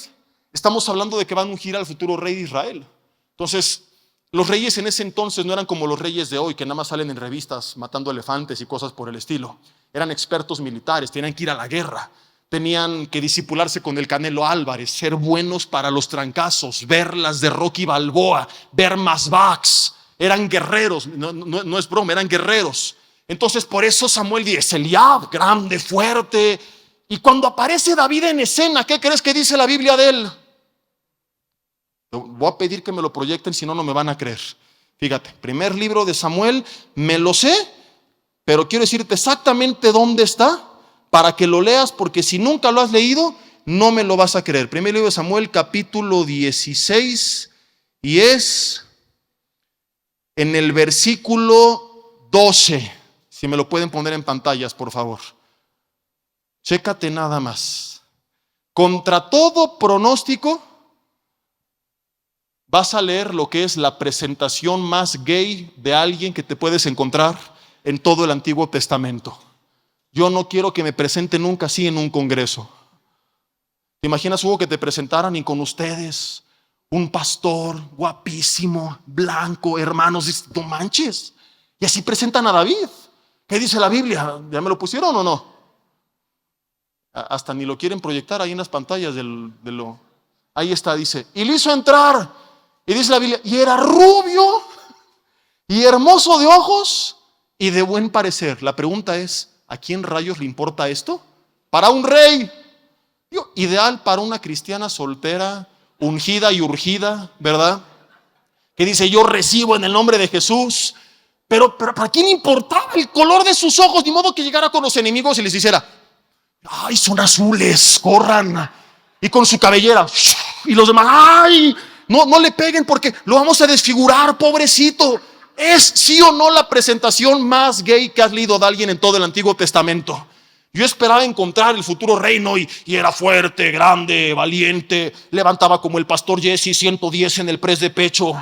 estamos hablando de que van a ungir al futuro rey de Israel. Entonces, los reyes en ese entonces no eran como los reyes de hoy, que nada más salen en revistas matando elefantes y cosas por el estilo. Eran expertos militares, tenían que ir a la guerra, tenían que discipularse con el Canelo Álvarez, ser buenos para los trancazos, ver las de Rocky Balboa, ver más backs. Eran guerreros, no es broma, eran guerreros. Entonces por eso Samuel dice: Eliab, grande, fuerte. Y cuando aparece David en escena, ¿qué crees que dice la Biblia de él? Voy a pedir que me lo proyecten, si no, no me van a creer. Fíjate, primer libro de Samuel, me lo sé, pero quiero decirte exactamente dónde está para que lo leas, porque si nunca lo has leído, no me lo vas a creer. Primer libro de Samuel, capítulo 16, y es en el versículo 12. Si me lo pueden poner en pantallas, por favor. Chécate nada más. Contra todo pronóstico, vas a leer lo que es la presentación más gay de alguien que te puedes encontrar en todo el Antiguo Testamento. Yo no quiero que me presenten nunca así en un congreso. ¿Te imaginas, Hugo, que te presentaran y con ustedes un pastor guapísimo, blanco, hermanos? Dices, no manches. Y así presentan a David. ¿Qué dice la Biblia? ¿Ya me lo pusieron o no? Hasta ni lo quieren proyectar ahí en las pantallas ahí está, dice, y le hizo entrar. Y dice la Biblia, y era rubio y hermoso de ojos y de buen parecer. La pregunta es, ¿a quién rayos le importa esto? Para un rey. Ideal para una cristiana soltera, ungida y urgida, ¿verdad? Que dice, yo recibo en el nombre de Jesús. Pero ¿para quién importaba el color de sus ojos? Ni modo que llegara con los enemigos y les hiciera, ay, son azules, corran. Y con su cabellera, y los demás, ay, no le peguen porque lo vamos a desfigurar, pobrecito. ¿Es sí o no la presentación más gay que has leído de alguien en todo el Antiguo Testamento? Yo esperaba encontrar el futuro reino y era fuerte, grande, valiente, levantaba como el pastor Jesse 110 en el press de pecho,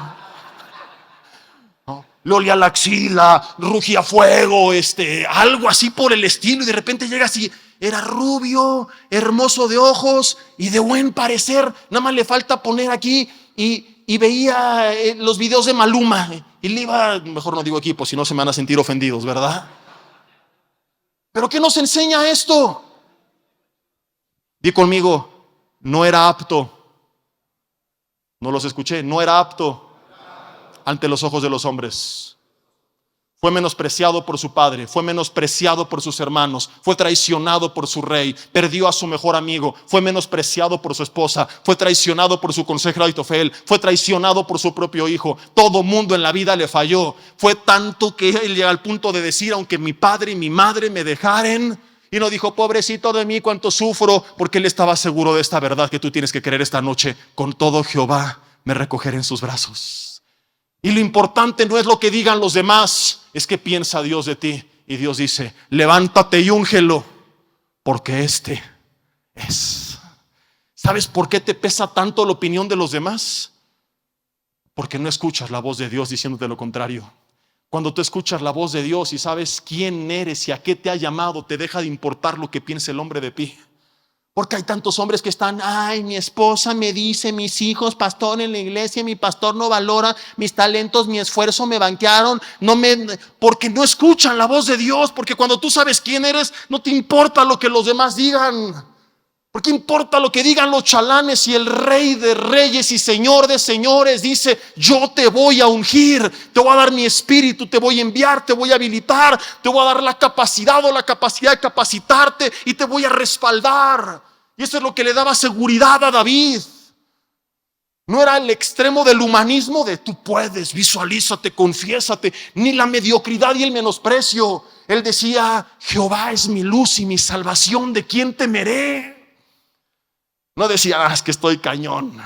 ¿no? Le olía la axila, rugía fuego, algo así por el estilo, y de repente llega así, era rubio, hermoso de ojos y de buen parecer. Nada más le falta poner aquí y veía los videos de Maluma y le iba, mejor no digo aquí, pues si no se me van a sentir ofendidos, ¿verdad? ¿Pero qué nos enseña esto? Di conmigo, no era apto. No los escuché, no era apto ante los ojos de los hombres. Fue menospreciado por su padre, fue menospreciado por sus hermanos, fue traicionado por su rey, perdió a su mejor amigo, fue menospreciado por su esposa, fue traicionado por su consejero Ahitofel, fue traicionado por su propio hijo. Todo mundo en la vida le falló. Fue tanto que él llega al punto de decir, aunque mi padre y mi madre me dejaren, y no dijo, pobrecito de mí, cuánto sufro, porque él estaba seguro de esta verdad que tú tienes que creer esta noche: con todo Jehová me recogeré en sus brazos. Y lo importante no es lo que digan los demás, es que piensa Dios de ti. Y Dios dice, levántate y úngelo, porque este es. ¿Sabes por qué te pesa tanto la opinión de los demás? Porque no escuchas la voz de Dios diciéndote lo contrario. Cuando tú escuchas la voz de Dios y sabes quién eres y a qué te ha llamado, te deja de importar lo que piense el hombre de ti. Porque hay tantos hombres que están, ay, mi esposa me dice, mis hijos, pastor en la iglesia, mi pastor no valora mis talentos, mi esfuerzo, me banquearon, porque no escuchan la voz de Dios. Porque cuando tú sabes quién eres, no te importa lo que los demás digan. Porque importa lo que digan los chalanes, y el Rey de reyes y Señor de señores dice, yo te voy a ungir, te voy a dar mi espíritu, te voy a enviar, te voy a habilitar, te voy a dar la capacidad o la capacidad de capacitarte y te voy a respaldar. Y eso es lo que le daba seguridad a David. No era el extremo del humanismo de tú puedes, visualízate, confiésate, ni la mediocridad y el menosprecio. Él decía, Jehová es mi luz y mi salvación, ¿de quién temeré? No decía, es que estoy cañón,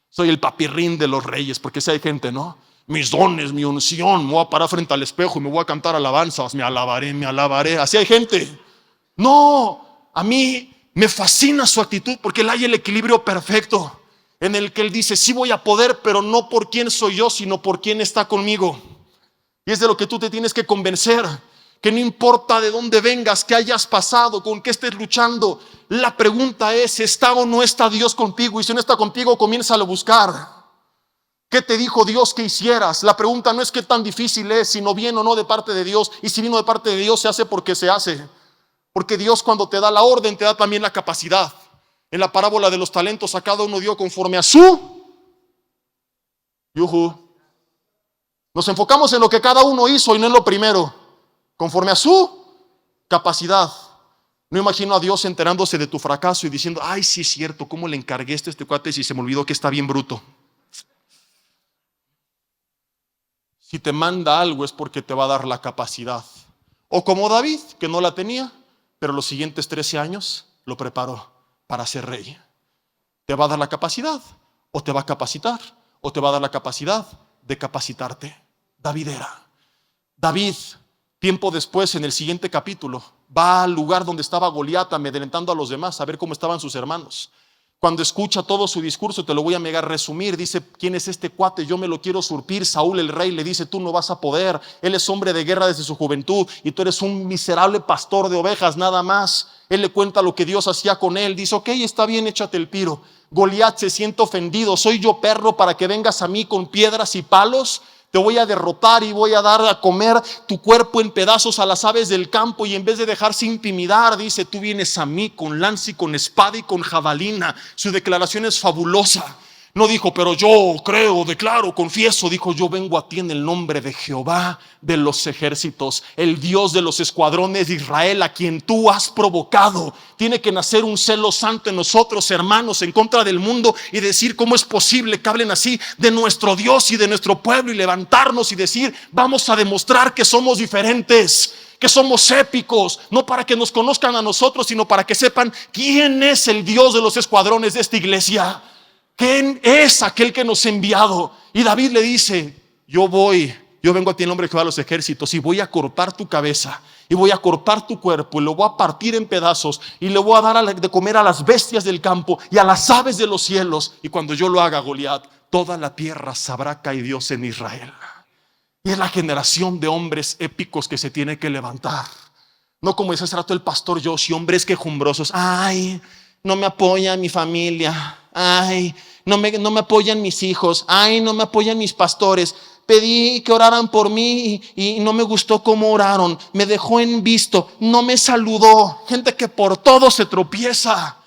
soy el papirrín de los reyes, porque si hay gente, ¿no? Mis dones, mi unción, me voy a parar frente al espejo y me voy a cantar alabanzas, me alabaré, así hay gente. No, a mí me fascina su actitud, porque él hay el equilibrio perfecto, en el que él dice, sí voy a poder, pero no por quién soy yo, sino por quién está conmigo. Y es de lo que tú te tienes que convencer, que no importa de dónde vengas, qué hayas pasado, con qué estés luchando, la pregunta es, ¿está o no está Dios contigo? Y si no está contigo, comiénzalo a buscar. ¿Qué te dijo Dios que hicieras? La pregunta no es qué tan difícil es, sino viene o no de parte de Dios. Y si vino de parte de Dios, se hace porque se hace. Porque Dios, cuando te da la orden, te da también la capacidad. En la parábola de los talentos, a cada uno dio conforme a su yujú. Nos enfocamos en lo que cada uno hizo y no en lo primero, conforme a su capacidad. No imagino a Dios enterándose de tu fracaso y diciendo, ay, sí es cierto, ¿cómo le encargué esto a este cuate si se me olvidó que está bien bruto? Si te manda algo es porque te va a dar la capacidad. O como David, que no la tenía, pero los siguientes 13 años lo preparó para ser rey. Te va a dar la capacidad, o te va a capacitar, o te va a dar la capacidad de capacitarte. David, tiempo después, en el siguiente capítulo, va al lugar donde estaba Goliat amedrentando a los demás, a ver cómo estaban sus hermanos. Cuando escucha todo su discurso, te lo voy a mega resumir, dice: ¿quién es este cuate? Yo me lo quiero surpir. Saúl el rey le dice: tú no vas a poder, él es hombre de guerra desde su juventud y tú eres un miserable pastor de ovejas nada más. Él le cuenta lo que Dios hacía con él, dice: ok, está bien, échate el tiro. Goliat se siente ofendido: soy yo perro para que vengas a mí con piedras y palos. Te voy a derrotar y voy a dar a comer tu cuerpo en pedazos a las aves del campo. Y en vez de dejarse intimidar, dice: tú vienes a mí con lanza y con espada y con jabalina. Su declaración es fabulosa. No dijo: pero yo creo, declaro, confieso. Dijo: yo vengo a ti en el nombre de Jehová de los ejércitos, el Dios de los escuadrones de Israel, a quien tú has provocado. Tiene que nacer un celo santo en nosotros, hermanos, en contra del mundo, y decir: ¿cómo es posible que hablen así de nuestro Dios y de nuestro pueblo? Y levantarnos y decir: vamos a demostrar que somos diferentes, que somos épicos, no para que nos conozcan a nosotros, sino para que sepan quién es el Dios de los escuadrones de esta iglesia. ¿Quién es aquel que nos ha enviado? Y David le dice: yo vengo a ti en nombre de Jehová de los ejércitos, y voy a cortar tu cabeza, y voy a cortar tu cuerpo, y lo voy a partir en pedazos, y le voy a dar de comer a las bestias del campo y a las aves de los cielos. Y cuando yo lo haga, Goliat, toda la tierra sabrá que hay Dios en Israel. Y es la generación de hombres épicos que se tiene que levantar. No como dice hace rato el pastor Joshi, hombres quejumbrosos. Ay, no me apoya mi familia. Ay, no me apoyan mis hijos. Ay, no me apoyan mis pastores. Pedí que oraran por mí y no me gustó cómo oraron. Me dejó en visto. No me saludó. Gente que por todo se tropieza.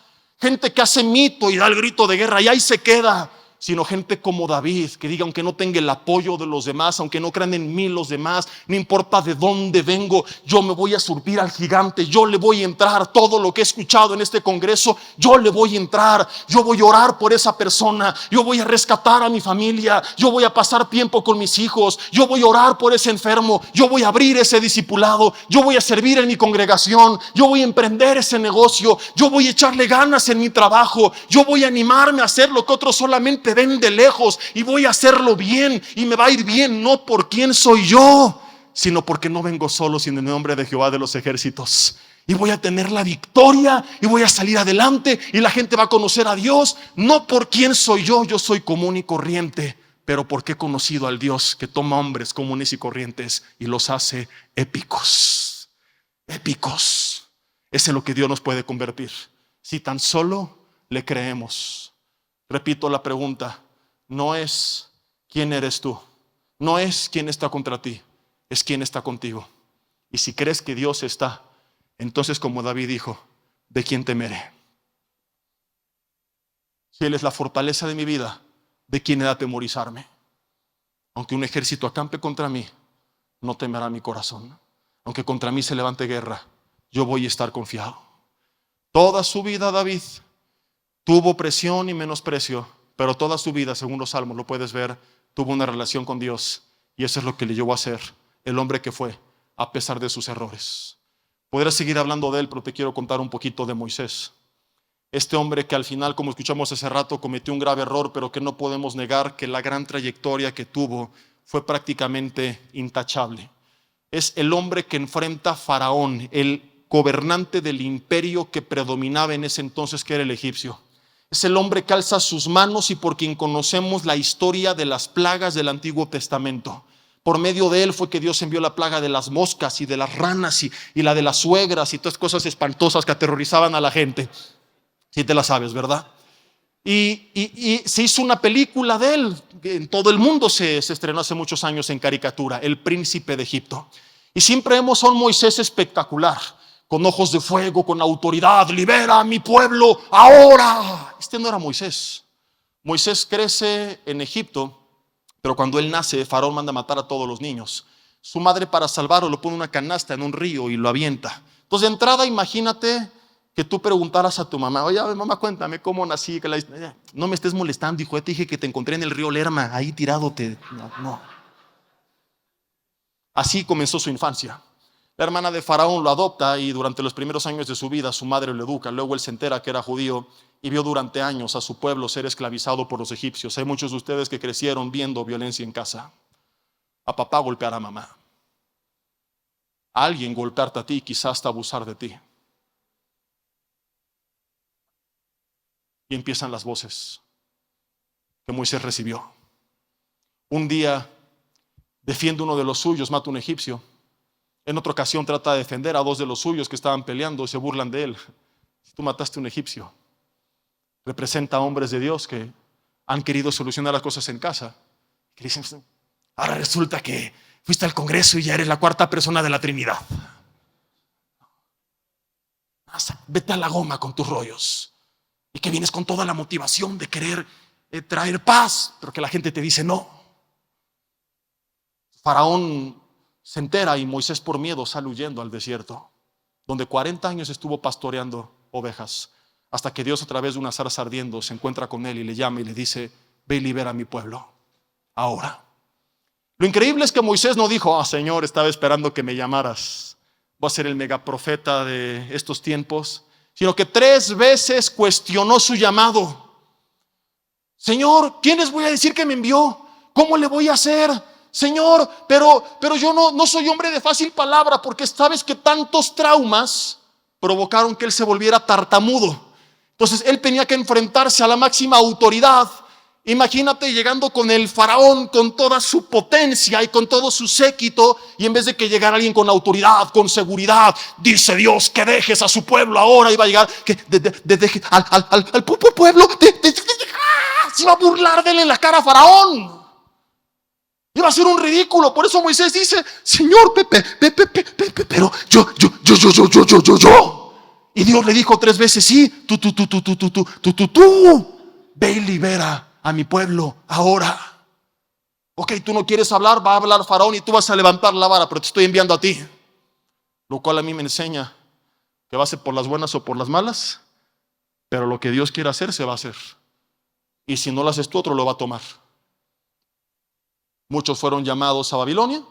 Gente que hace mito y da el grito de guerra y ahí se queda. Sino gente como David, que diga: aunque no tenga el apoyo de los demás, aunque no crean en mí los demás, no importa de dónde vengo, yo me voy a surtir al gigante, yo le voy a entrar. Todo lo que he escuchado en este congreso, yo le voy a entrar. Yo voy a orar por esa persona, yo voy a rescatar a mi familia, yo voy a pasar tiempo con mis hijos, yo voy a orar por ese enfermo, yo voy a abrir ese discipulado, yo voy a servir en mi congregación, yo voy a emprender ese negocio, yo voy a echarle ganas en mi trabajo, yo voy a animarme a hacer lo que otros solamente ven de lejos, y voy a hacerlo bien y me va a ir bien, no por quién soy yo, sino porque no vengo solo, sino en el nombre de Jehová de los ejércitos. Y voy a tener la victoria y voy a salir adelante y la gente va a conocer a Dios, no por quién soy yo. Yo soy común y corriente, pero porque he conocido al Dios que toma hombres comunes y corrientes y los hace épicos. Épicos. Ese es lo que Dios nos puede convertir si tan solo le creemos. Repito la pregunta: no es quién eres tú, no es quién está contra ti, es quién está contigo. Y si crees que Dios está, entonces, como David dijo: ¿de quién temeré? Si Él es la fortaleza de mi vida, ¿de quién he de atemorizarme? Aunque un ejército acampe contra mí, no temerá mi corazón. Aunque contra mí se levante guerra, yo voy a estar confiado. Toda su vida David tuvo presión y menosprecio, pero toda su vida, según los salmos, lo puedes ver, tuvo una relación con Dios. Y eso es lo que le llevó a ser el hombre que fue, a pesar de sus errores. Podré seguir hablando de él, pero te quiero contar un poquito de Moisés. Este hombre que al final, como escuchamos hace rato, cometió un grave error, pero que no podemos negar que la gran trayectoria que tuvo fue prácticamente intachable. Es el hombre que enfrenta a Faraón, el gobernante del imperio que predominaba en ese entonces, que era el egipcio. Es el hombre que alza sus manos y por quien conocemos la historia de las plagas del Antiguo Testamento. Por medio de él fue que Dios envió la plaga de las moscas y de las ranas y la de las suegras y todas cosas espantosas que aterrorizaban a la gente. Si te la sabes, ¿verdad? Y se hizo una película de él, en todo el mundo se estrenó hace muchos años en caricatura, El Príncipe de Egipto. Y siempre vemos a un Moisés espectacular, con ojos de fuego, con autoridad: libera a mi pueblo ahora. Este no era Moisés. Moisés crece en Egipto, pero cuando él nace, Faraón manda matar a todos los niños. Su madre, para salvarlo, lo pone en una canasta en un río y lo avienta. Entonces, de entrada, imagínate que tú preguntaras a tu mamá: oye, mamá, cuéntame cómo nací. No me estés molestando, hijo, ya te dije que te encontré en el río Lerma, ahí tirado. No. Así comenzó su infancia. La hermana de Faraón lo adopta y durante los primeros años de su vida su madre lo educa. Luego él se entera que era judío y vio durante años a su pueblo ser esclavizado por los egipcios. Hay muchos de ustedes que crecieron viendo violencia en casa. A papá golpear a mamá, a alguien golpearte a ti, quizás hasta abusar de ti. Y empiezan las voces que Moisés recibió. Un día defiende uno de los suyos, mata a un egipcio. En otra ocasión trata de defender a dos de los suyos que estaban peleando y se burlan de él. Si tú mataste a un egipcio, representa a hombres de Dios que han querido solucionar las cosas en casa. Que dicen, ahora resulta que fuiste al Congreso y ya eres la cuarta persona de la Trinidad. Vete a la goma con tus rollos. Y que vienes con toda la motivación de querer traer paz, pero que la gente te dice no. Faraón se entera y Moisés por miedo sale huyendo al desierto, donde 40 años estuvo pastoreando ovejas, hasta que Dios a través de una zarza ardiendo se encuentra con él y le llama y le dice, ve y libera a mi pueblo, ahora. Lo increíble es que Moisés no dijo, Señor, estaba esperando que me llamaras, voy a ser el megaprofeta de estos tiempos, sino que 3 veces cuestionó su llamado. Señor, ¿quién les voy a decir que me envió? ¿Cómo le voy a hacer? Señor, pero yo no soy hombre de fácil palabra, porque sabes que tantos traumas provocaron que él se volviera tartamudo. Entonces él tenía que enfrentarse a la máxima autoridad. Imagínate llegando con el faraón, con toda su potencia y con todo su séquito, y en vez de que llegara alguien con autoridad, con seguridad, dice Dios que dejes a su pueblo ahora, iba a llegar que deje al pueblo, se iba a burlar de él en la cara a faraón. Iba a ser un ridículo. Por eso Moisés dice, Señor, pero yo. Y Dios le dijo 3 veces, sí, tú, ve y libera a mi pueblo ahora. Ok, tú no quieres hablar, va a hablar Faraón y tú vas a levantar la vara, pero te estoy enviando a ti. Lo cual a mí me enseña que va a ser por las buenas o por las malas, pero lo que Dios quiere hacer se va a hacer. Y si no lo haces tú, otro lo va a tomar. Muchos fueron llamados a Babilonia,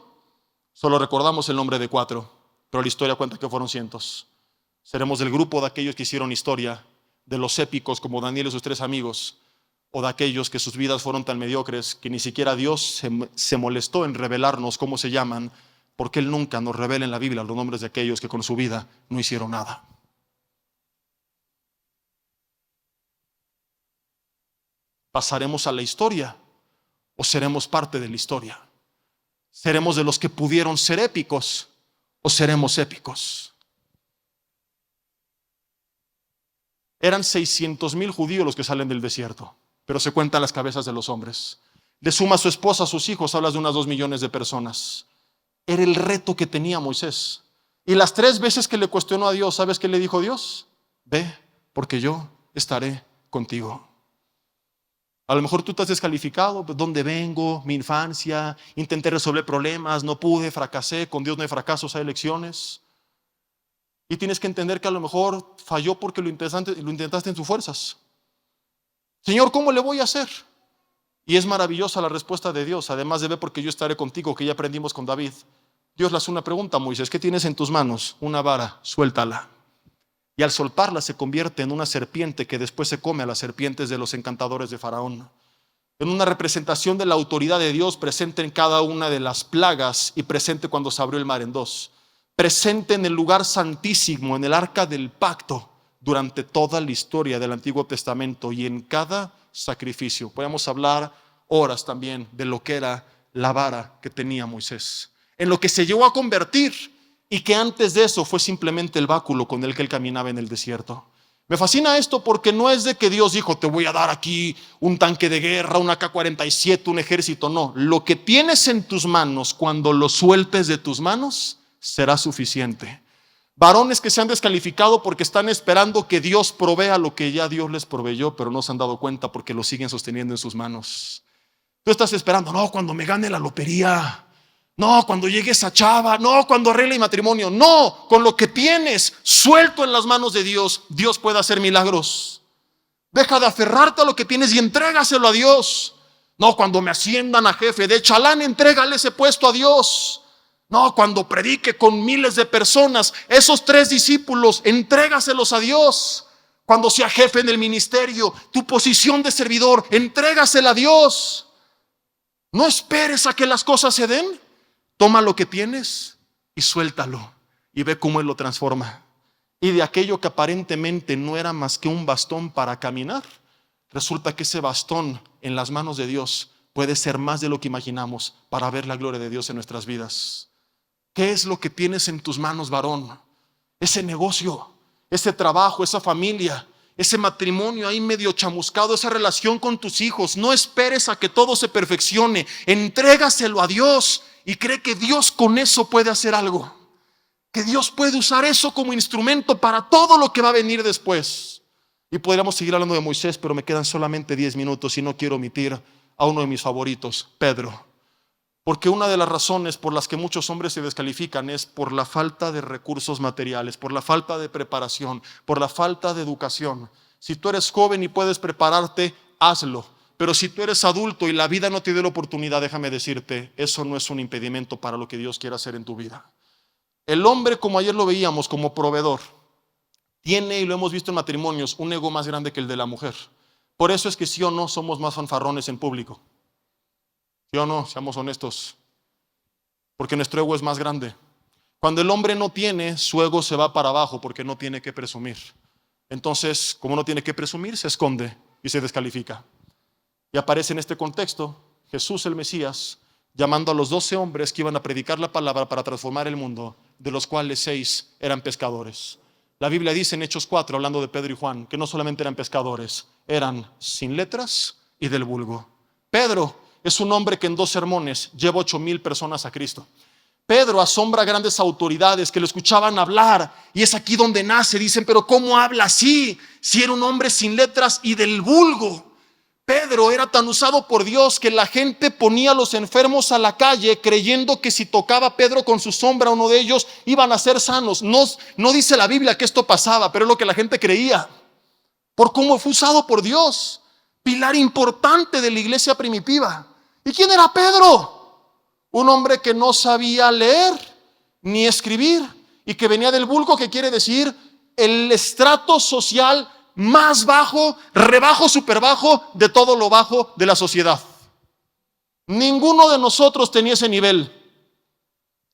solo recordamos el nombre de 4, pero la historia cuenta que fueron cientos. Seremos del grupo de aquellos que hicieron historia, de los épicos como Daniel y sus 3 amigos, o de aquellos que sus vidas fueron tan mediocres que ni siquiera Dios se molestó en revelarnos cómo se llaman, porque Él nunca nos revela en la Biblia los nombres de aquellos que con su vida no hicieron nada. ¿Pasaremos a la historia o seremos parte de la historia? ¿Seremos de los que pudieron ser épicos o seremos épicos? Eran 600,000 judíos los que salen del desierto, pero se cuentan las cabezas de los hombres. Le suma a su esposa, a sus hijos, hablas de unas 2 millones de personas. Era el reto que tenía Moisés. Y las 3 veces que le cuestionó a Dios, ¿sabes qué le dijo Dios? Ve, porque yo estaré contigo. A lo mejor tú te has descalificado, pues, ¿dónde vengo? Mi infancia, intenté resolver problemas, no pude, fracasé, con Dios no hay fracasos, hay elecciones. Y tienes que entender que a lo mejor falló porque lo intentaste en tus fuerzas. Señor, ¿cómo le voy a hacer? Y es maravillosa la respuesta de Dios, además de ver porque yo estaré contigo, que ya aprendimos con David. Dios le hace una pregunta a Moisés, ¿qué tienes en tus manos? Una vara, suéltala. Y al soltarla se convierte en una serpiente que después se come a las serpientes de los encantadores de Faraón. En una representación de la autoridad de Dios presente en cada una de las plagas y presente cuando se abrió el mar en 2. Presente en el lugar santísimo, en el arca del pacto, durante toda la historia del Antiguo Testamento y en cada sacrificio. Podemos hablar horas también de lo que era la vara que tenía Moisés, en lo que se llegó a convertir y que antes de eso fue simplemente el báculo con el que él caminaba en el desierto. Me fascina esto porque no es de que Dios dijo, te voy a dar aquí un tanque de guerra, un AK-47, un ejército. No, lo que tienes en tus manos, cuando lo sueltes de tus manos, será suficiente. Varones que se han descalificado porque están esperando que Dios provea lo que ya Dios les proveyó, pero no se han dado cuenta porque lo siguen sosteniendo en sus manos. Tú estás esperando, no, cuando me gane la lotería, no, cuando llegue esa chava, no, cuando arregle mi matrimonio. No, con lo que tienes suelto en las manos de Dios, Dios puede hacer milagros. Deja de aferrarte a lo que tienes y entrégaselo a Dios. No, cuando me asciendan a jefe de chalán, entrégale ese puesto a Dios. No, cuando predique con miles de personas, esos 3 discípulos, entrégaselos a Dios. Cuando sea jefe en el ministerio, tu posición de servidor, entrégasela a Dios. No esperes a que las cosas se den. Toma lo que tienes y suéltalo y ve cómo Él lo transforma. Y de aquello que aparentemente no era más que un bastón para caminar, resulta que ese bastón en las manos de Dios puede ser más de lo que imaginamos para ver la gloria de Dios en nuestras vidas. ¿Qué es lo que tienes en tus manos, varón? Ese negocio, ese trabajo, esa familia, ese matrimonio ahí medio chamuscado, esa relación con tus hijos. No esperes a que todo se perfeccione. Entrégaselo a Dios y cree que Dios con eso puede hacer algo. Que Dios puede usar eso como instrumento para todo lo que va a venir después. Y podríamos seguir hablando de Moisés, pero me quedan solamente 10 minutos y no quiero omitir a uno de mis favoritos, Pedro. Porque una de las razones por las que muchos hombres se descalifican es por la falta de recursos materiales, por la falta de preparación, por la falta de educación. Si tú eres joven y puedes prepararte, hazlo. Pero si tú eres adulto y la vida no te dio la oportunidad, déjame decirte, eso no es un impedimento para lo que Dios quiere hacer en tu vida. El hombre, como ayer lo veíamos, como proveedor, tiene, y lo hemos visto en matrimonios, un ego más grande que el de la mujer. Por eso es que sí o no somos más fanfarrones en público. ¿Sí o no? Seamos honestos. Porque nuestro ego es más grande. Cuando el hombre no tiene, su ego se va para abajo porque no tiene que presumir. Entonces, como no tiene que presumir, se esconde y se descalifica. Y aparece en este contexto Jesús el Mesías llamando a los 12 hombres que iban a predicar la palabra para transformar el mundo, de los cuales 6 eran pescadores. La Biblia dice en Hechos 4, hablando de Pedro y Juan, que no solamente eran pescadores, eran sin letras y del vulgo. Pedro es un hombre que en 2 sermones lleva 8,000 personas a Cristo. Pedro asombra a grandes autoridades que lo escuchaban hablar, y es aquí donde nace. Dicen, pero ¿cómo habla así? Si era un hombre sin letras y del vulgo. Pedro era tan usado por Dios que la gente ponía a los enfermos a la calle creyendo que si tocaba Pedro con su sombra uno de ellos iban a ser sanos. No dice la Biblia que esto pasaba, pero es lo que la gente creía, por cómo fue usado por Dios. Pilar importante de la iglesia primitiva. ¿Y quién era Pedro? Un hombre que no sabía leer ni escribir y que venía del vulgo, que quiere decir el estrato social más bajo, rebajo, super bajo de todo lo bajo de la sociedad. Ninguno de nosotros tenía ese nivel.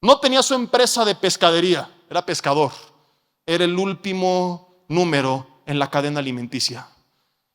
No tenía su empresa de pescadería, era pescador. Era el último número en la cadena alimenticia.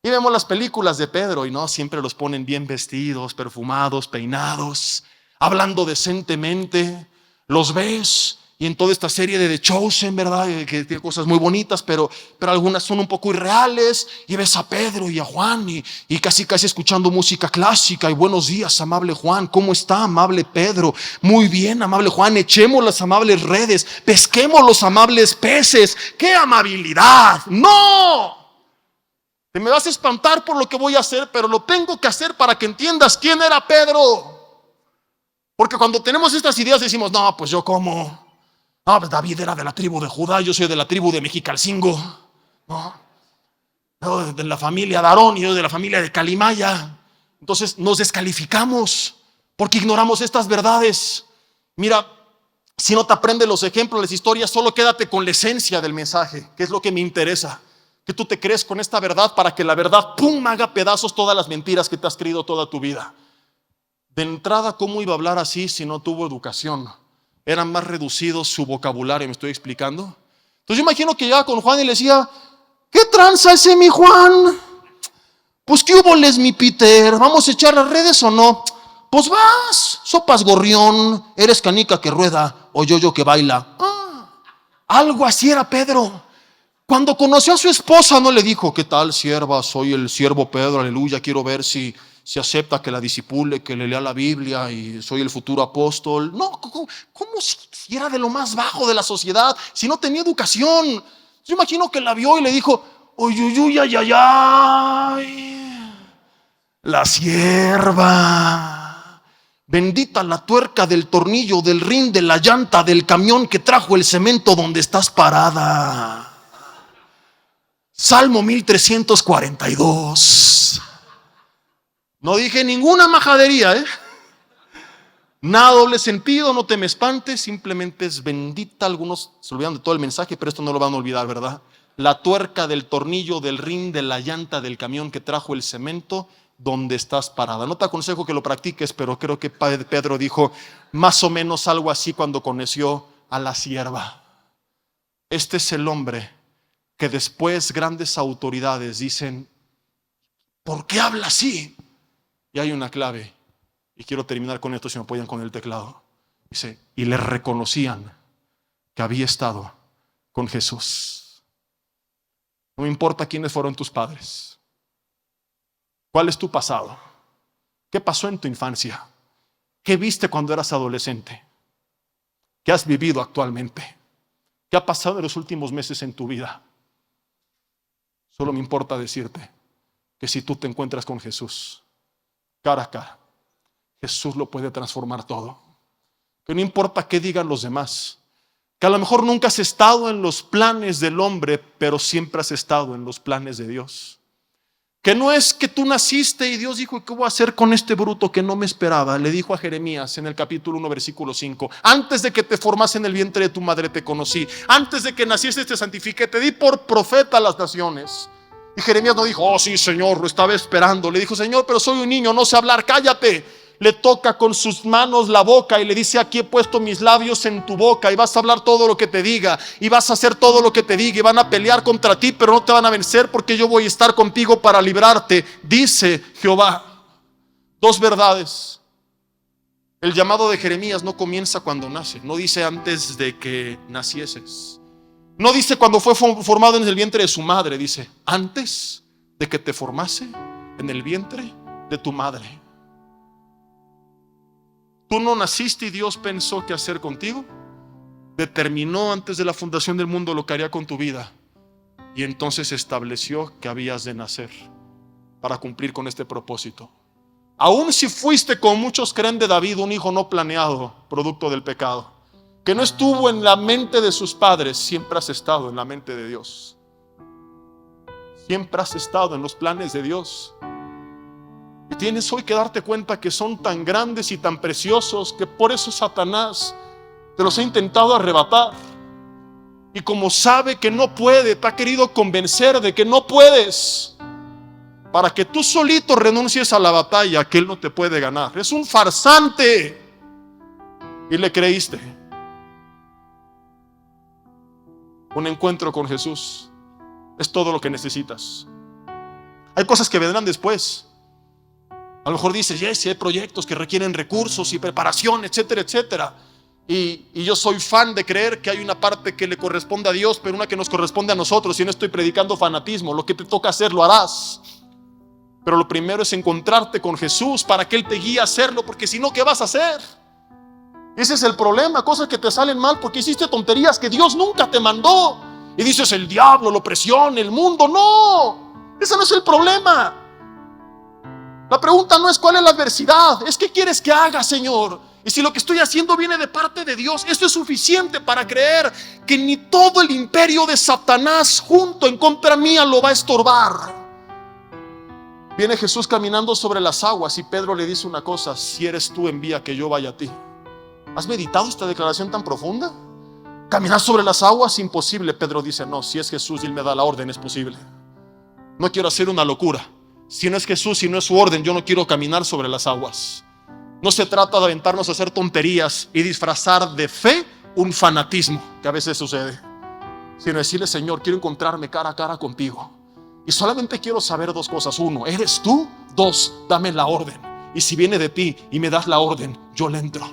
Y vemos las películas de Pedro y no siempre los ponen bien vestidos, perfumados, peinados, hablando decentemente. Los ves y en toda esta serie de The Chosen, ¿verdad? Que tiene cosas muy bonitas, pero algunas son un poco irreales. Y ves a Pedro y a Juan y casi escuchando música clásica. Y buenos días, amable Juan, ¿cómo está, amable Pedro? Muy bien, amable Juan, echemos las amables redes, pesquemos los amables peces. ¡Qué amabilidad! ¡No! Te me vas a espantar por lo que voy a hacer, pero lo tengo que hacer para que entiendas quién era Pedro. Porque cuando tenemos estas ideas decimos, no, pues yo como. No, pues David era de la tribu de Judá, yo soy de la tribu de Mexicalcingo. No, yo de la familia de Aarón y yo de la familia de Calimaya. Entonces nos descalificamos porque ignoramos estas verdades. Mira, si no te aprendes los ejemplos, las historias, solo quédate con la esencia del mensaje, que es lo que me interesa. Que tú te crees con esta verdad para que la verdad, pum, haga pedazos todas las mentiras que te has creído toda tu vida. De entrada, ¿cómo iba a hablar así si no tuvo educación? Era más reducido su vocabulario, ¿me estoy explicando? Entonces yo imagino que llegaba con Juan y le decía, ¿qué tranza ese mi Juan? Pues ¿qué huboles mi Peter? ¿Vamos a echar las redes o no? Pues vas, sopas gorrión, eres canica que rueda o yo que baila. Algo así era Pedro. Cuando conoció a su esposa no le dijo, ¿qué tal, sierva? Soy el siervo Pedro, aleluya, quiero ver si acepta que la disipule, que le lea la Biblia y soy el futuro apóstol. No, ¿cómo si era de lo más bajo de la sociedad, si no tenía educación? Yo imagino que la vio y le dijo, uy, ay, la sierva. Bendita la tuerca del tornillo, del rin, de la llanta, del camión que trajo el cemento donde estás parada. Salmo 1342. No dije ninguna majadería, nada doble sentido, no te me espantes, simplemente es bendita. Algunos se olvidan de todo el mensaje, pero esto no lo van a olvidar, ¿verdad? La tuerca del tornillo, del rin, de la llanta del camión que trajo el cemento donde estás parada. No te aconsejo que lo practiques, pero creo que Pedro dijo más o menos algo así cuando conoció a la sierva. Este es el hombre que después grandes autoridades dicen, ¿Por qué habla así? Y hay una clave. Y quiero terminar con esto, si me apoyan con el teclado. Dice, y le reconocían que había estado con Jesús. No me importa quiénes fueron tus padres. ¿Cuál es tu pasado? ¿Qué pasó en tu infancia? ¿Qué viste cuando eras adolescente? ¿Qué has vivido actualmente? ¿Qué ha pasado en los últimos meses en tu vida? Solo me importa decirte que si tú te encuentras con Jesús, cara a cara, Jesús lo puede transformar todo. Que no importa qué digan los demás. Que a lo mejor nunca has estado en los planes del hombre, pero siempre has estado en los planes de Dios. Que no es que tú naciste y Dios dijo, ¿qué voy a hacer con este bruto que no me esperaba? Le dijo a Jeremías en el capítulo 1, versículo 5. Antes de que te formase en el vientre de tu madre te conocí. Antes de que nacieses te santifiqué. Te di por profeta a las naciones. Y Jeremías no dijo, oh sí, Señor, lo estaba esperando. Le dijo, Señor, pero soy un niño, no sé hablar, cállate. Le toca con sus manos la boca y le dice, aquí he puesto mis labios en tu boca y vas a hablar todo lo que te diga y vas a hacer todo lo que te diga y van a pelear contra ti, pero no te van a vencer porque yo voy a estar contigo para librarte, dice Jehová. Dos verdades. El llamado de Jeremías no comienza cuando nace, no dice antes de que nacieses. No dice cuando fue formado en el vientre de su madre, dice antes de que te formase en el vientre de tu madre. Tú no naciste y Dios pensó qué hacer contigo. Determinó antes de la fundación del mundo lo que haría con tu vida. Y entonces estableció que habías de nacer para cumplir con este propósito. Aun si fuiste, como muchos creen, de David, un hijo no planeado, producto del pecado, que no estuvo en la mente de sus padres, siempre has estado en la mente de Dios. Siempre has estado en los planes de Dios. Y tienes hoy que darte cuenta que son tan grandes y tan preciosos que por eso Satanás te los ha intentado arrebatar. Y como sabe que no puede, te ha querido convencer de que no puedes, para que tú solito renuncies a la batalla que él no te puede ganar. Es un farsante. Y le creíste. Un encuentro con Jesús es todo lo que necesitas. Hay cosas que vendrán después. A lo mejor dices, yes, hay proyectos que requieren recursos y preparación, etcétera, etcétera. Y yo soy fan de creer que hay una parte que le corresponde a Dios, pero una que nos corresponde a nosotros. Y no estoy predicando fanatismo, lo que te toca hacer lo harás. Pero lo primero es encontrarte con Jesús para que Él te guíe a hacerlo, porque si no, ¿qué vas a hacer? Ese es el problema, cosas que te salen mal porque hiciste tonterías que Dios nunca te mandó. Y dices, el diablo, la opresión, el mundo. No, ese no es el problema. La pregunta no es cuál es la adversidad, es qué quieres que haga, Señor. Y si lo que estoy haciendo viene de parte de Dios, esto es suficiente para creer que ni todo el imperio de Satanás junto en contra mía lo va a estorbar. Viene Jesús caminando sobre las aguas y Pedro le dice una cosa: si eres tú, envía que yo vaya a ti. ¿Has meditado esta declaración tan profunda? Caminar sobre las aguas, imposible. Pedro dice, no, si es Jesús y Él me da la orden, es posible. No quiero hacer una locura. Si no es Jesús, si no es su orden, yo no quiero caminar sobre las aguas. No se trata de aventarnos a hacer tonterías y disfrazar de fe un fanatismo que a veces sucede, sino decirle, Señor, quiero encontrarme cara a cara contigo y solamente quiero saber dos cosas: uno, ¿eres tú? Dos, dame la orden, y si viene de ti y me das la orden, yo le entro.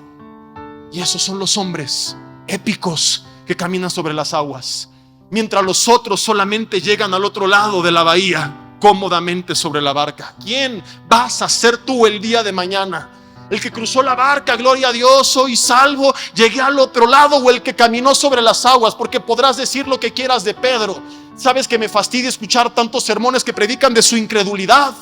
Y esos son los hombres épicos que caminan sobre las aguas, mientras los otros solamente llegan al otro lado de la bahía cómodamente sobre la barca. ¿Quién vas a ser tú el día de mañana? El que cruzó la barca, gloria a Dios, soy salvo, llegué al otro lado, o el que caminó sobre las aguas. Porque podrás decir lo que quieras de Pedro. Sabes que me fastidia escuchar tantos sermones que predican de su incredulidad,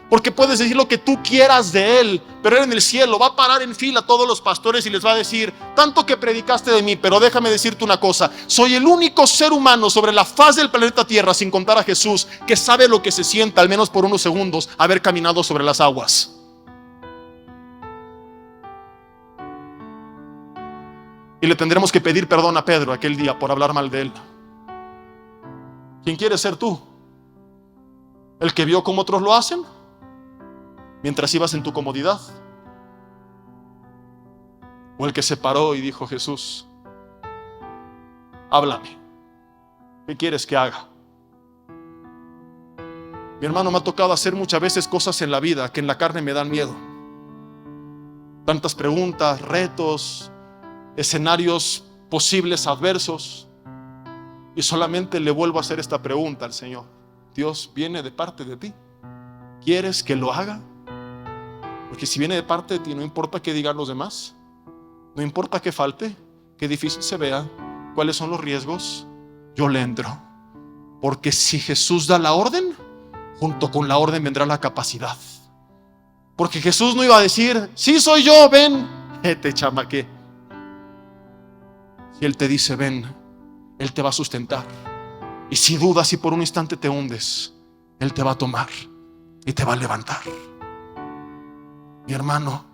porque puedes decir lo que tú quieras de él, pero él en el cielo va a parar en fila a todos los pastores y les va a decir, tanto que predicaste de mí, pero déjame decirte una cosa: soy el único ser humano sobre la faz del planeta Tierra, sin contar a Jesús, que sabe lo que se sienta, al menos por unos segundos, haber caminado sobre las aguas. Y le tendremos que pedir perdón a Pedro aquel día por hablar mal de él. ¿Quién quieres ser tú? ¿El que vio cómo otros lo hacen mientras ibas en tu comodidad? ¿O el que se paró y dijo, Jesús, háblame, ¿qué quieres que haga? Mi hermano, me ha tocado hacer muchas veces cosas en la vida que en la carne me dan miedo. Tantas preguntas, retos, escenarios posibles adversos. Y solamente le vuelvo a hacer esta pregunta al Señor: Dios, ¿viene de parte de ti? ¿Quieres que lo haga? Porque si viene de parte de ti, no importa qué digan los demás, no importa qué falte, qué difícil se vea, cuáles son los riesgos, yo le entro. Porque si Jesús da la orden, junto con la orden vendrá la capacidad. Porque Jesús no iba a decir: sí soy yo, ven, te chamaqué. Si Él te dice ven, Él te va a sustentar. Y si dudas y por un instante te hundes, Él te va a tomar y te va a levantar. Mi hermano,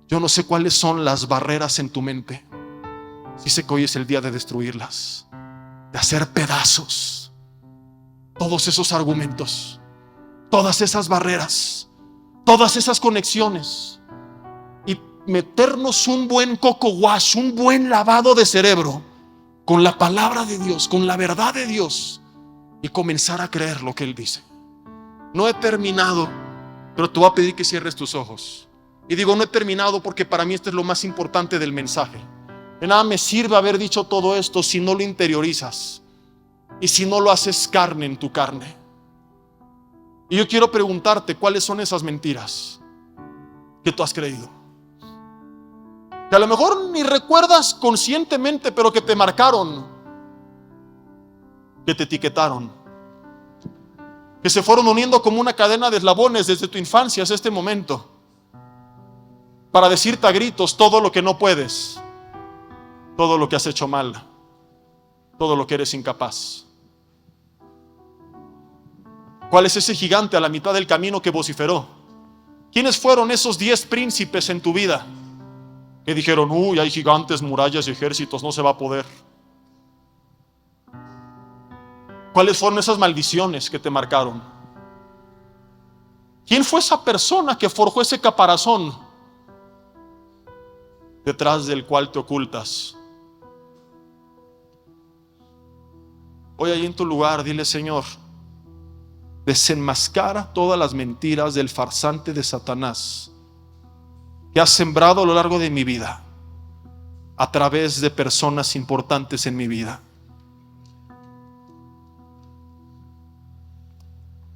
yo no sé cuáles son las barreras en tu mente. Sí sé que hoy es el día de destruirlas, de hacer pedazos todos esos argumentos, todas esas barreras, todas esas conexiones, y meternos un buen coco wash, un buen lavado de cerebro con la palabra de Dios, con la verdad de Dios, y comenzar a creer lo que Él dice. No he terminado, pero te voy a pedir que cierres tus ojos. Y digo no he terminado porque para mí esto es lo más importante del mensaje. De nada me sirve haber dicho todo esto si no lo interiorizas y si no lo haces carne en tu carne. Y yo quiero preguntarte, ¿cuáles son esas mentiras que tú has creído? Que a lo mejor ni recuerdas conscientemente, pero que te marcaron, que te etiquetaron, que se fueron uniendo como una cadena de eslabones desde tu infancia hasta este momento, para decirte a gritos todo lo que no puedes, todo lo que has hecho mal, todo lo que eres incapaz. ¿Cuál es ese gigante a la mitad del camino que vociferó? ¿Quiénes fueron esos 10 príncipes en tu vida que dijeron: uy, hay gigantes, murallas y ejércitos, no se va a poder? ¿Cuáles fueron esas maldiciones que te marcaron? ¿Quién fue esa persona que forjó ese caparazón detrás del cual te ocultas? Hoy ahí en tu lugar dile: Señor, desenmascara todas las mentiras del farsante de Satanás que has sembrado a lo largo de mi vida a través de personas importantes en mi vida.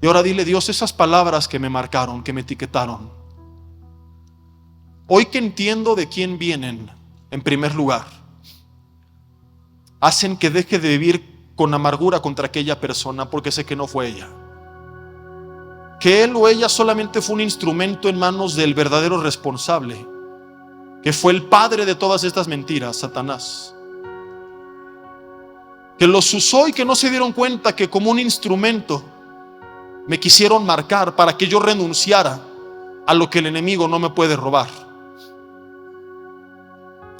Y ahora dile: Dios, esas palabras que me marcaron, que me etiquetaron, hoy que entiendo de quién vienen, en primer lugar, hacen que deje de vivir con amargura contra aquella persona, porque sé que no fue ella, que él o ella solamente fue un instrumento en manos del verdadero responsable, que fue el padre de todas estas mentiras, Satanás, que los usó y que no se dieron cuenta que como un instrumento me quisieron marcar para que yo renunciara a lo que el enemigo no me puede robar.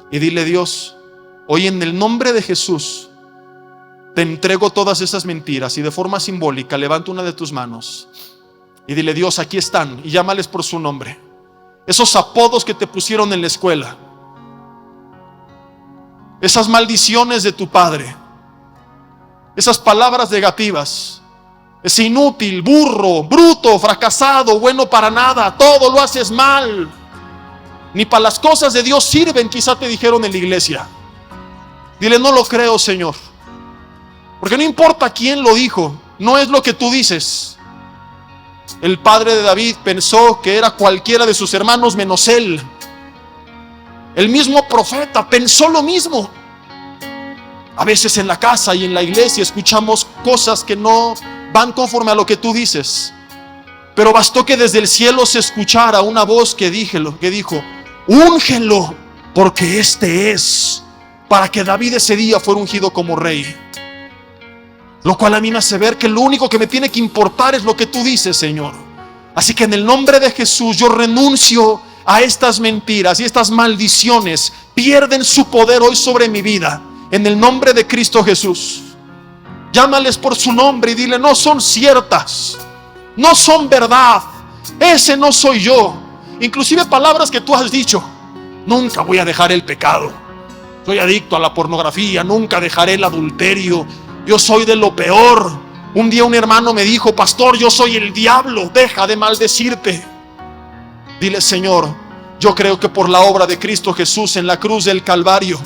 Y dile: Dios, hoy en el nombre de Jesús te entrego todas esas mentiras, y de forma simbólica levanta una de tus manos y dile: Dios, aquí están, y llámales por su nombre. Esos apodos que te pusieron en la escuela, esas maldiciones de tu padre, esas palabras negativas, ese inútil, burro, bruto, fracasado, bueno para nada, todo lo haces mal, ni para las cosas de Dios sirven, quizá te dijeron en la iglesia. Dile: no lo creo, Señor, porque no importa quién lo dijo, no es lo que tú dices. El padre de David pensó que era cualquiera de sus hermanos menos él. El mismo profeta pensó lo mismo. A veces en la casa y en la iglesia escuchamos cosas que no van conforme a lo que tú dices, pero bastó que desde el cielo se escuchara una voz que dijo: úngelo, porque este es, para que David ese día fuera ungido como rey. Lo cual a mí me hace ver que lo único que me tiene que importar es lo que tú dices, Señor. Así que en el nombre de Jesús yo renuncio a estas mentiras, y estas maldiciones pierden su poder hoy sobre mi vida, en el nombre de Cristo Jesús. Llámales por su nombre y dile: no son ciertas, no son verdad, ese no soy yo. Inclusive palabras que tú has dicho: nunca voy a dejar el pecado, soy adicto a la pornografía, nunca dejaré el adulterio, yo soy de lo peor, Un día un hermano me dijo: pastor, yo soy el diablo, deja de maldecirte. Dile: Señor, yo creo que por la obra de Cristo Jesús en la cruz del Calvario,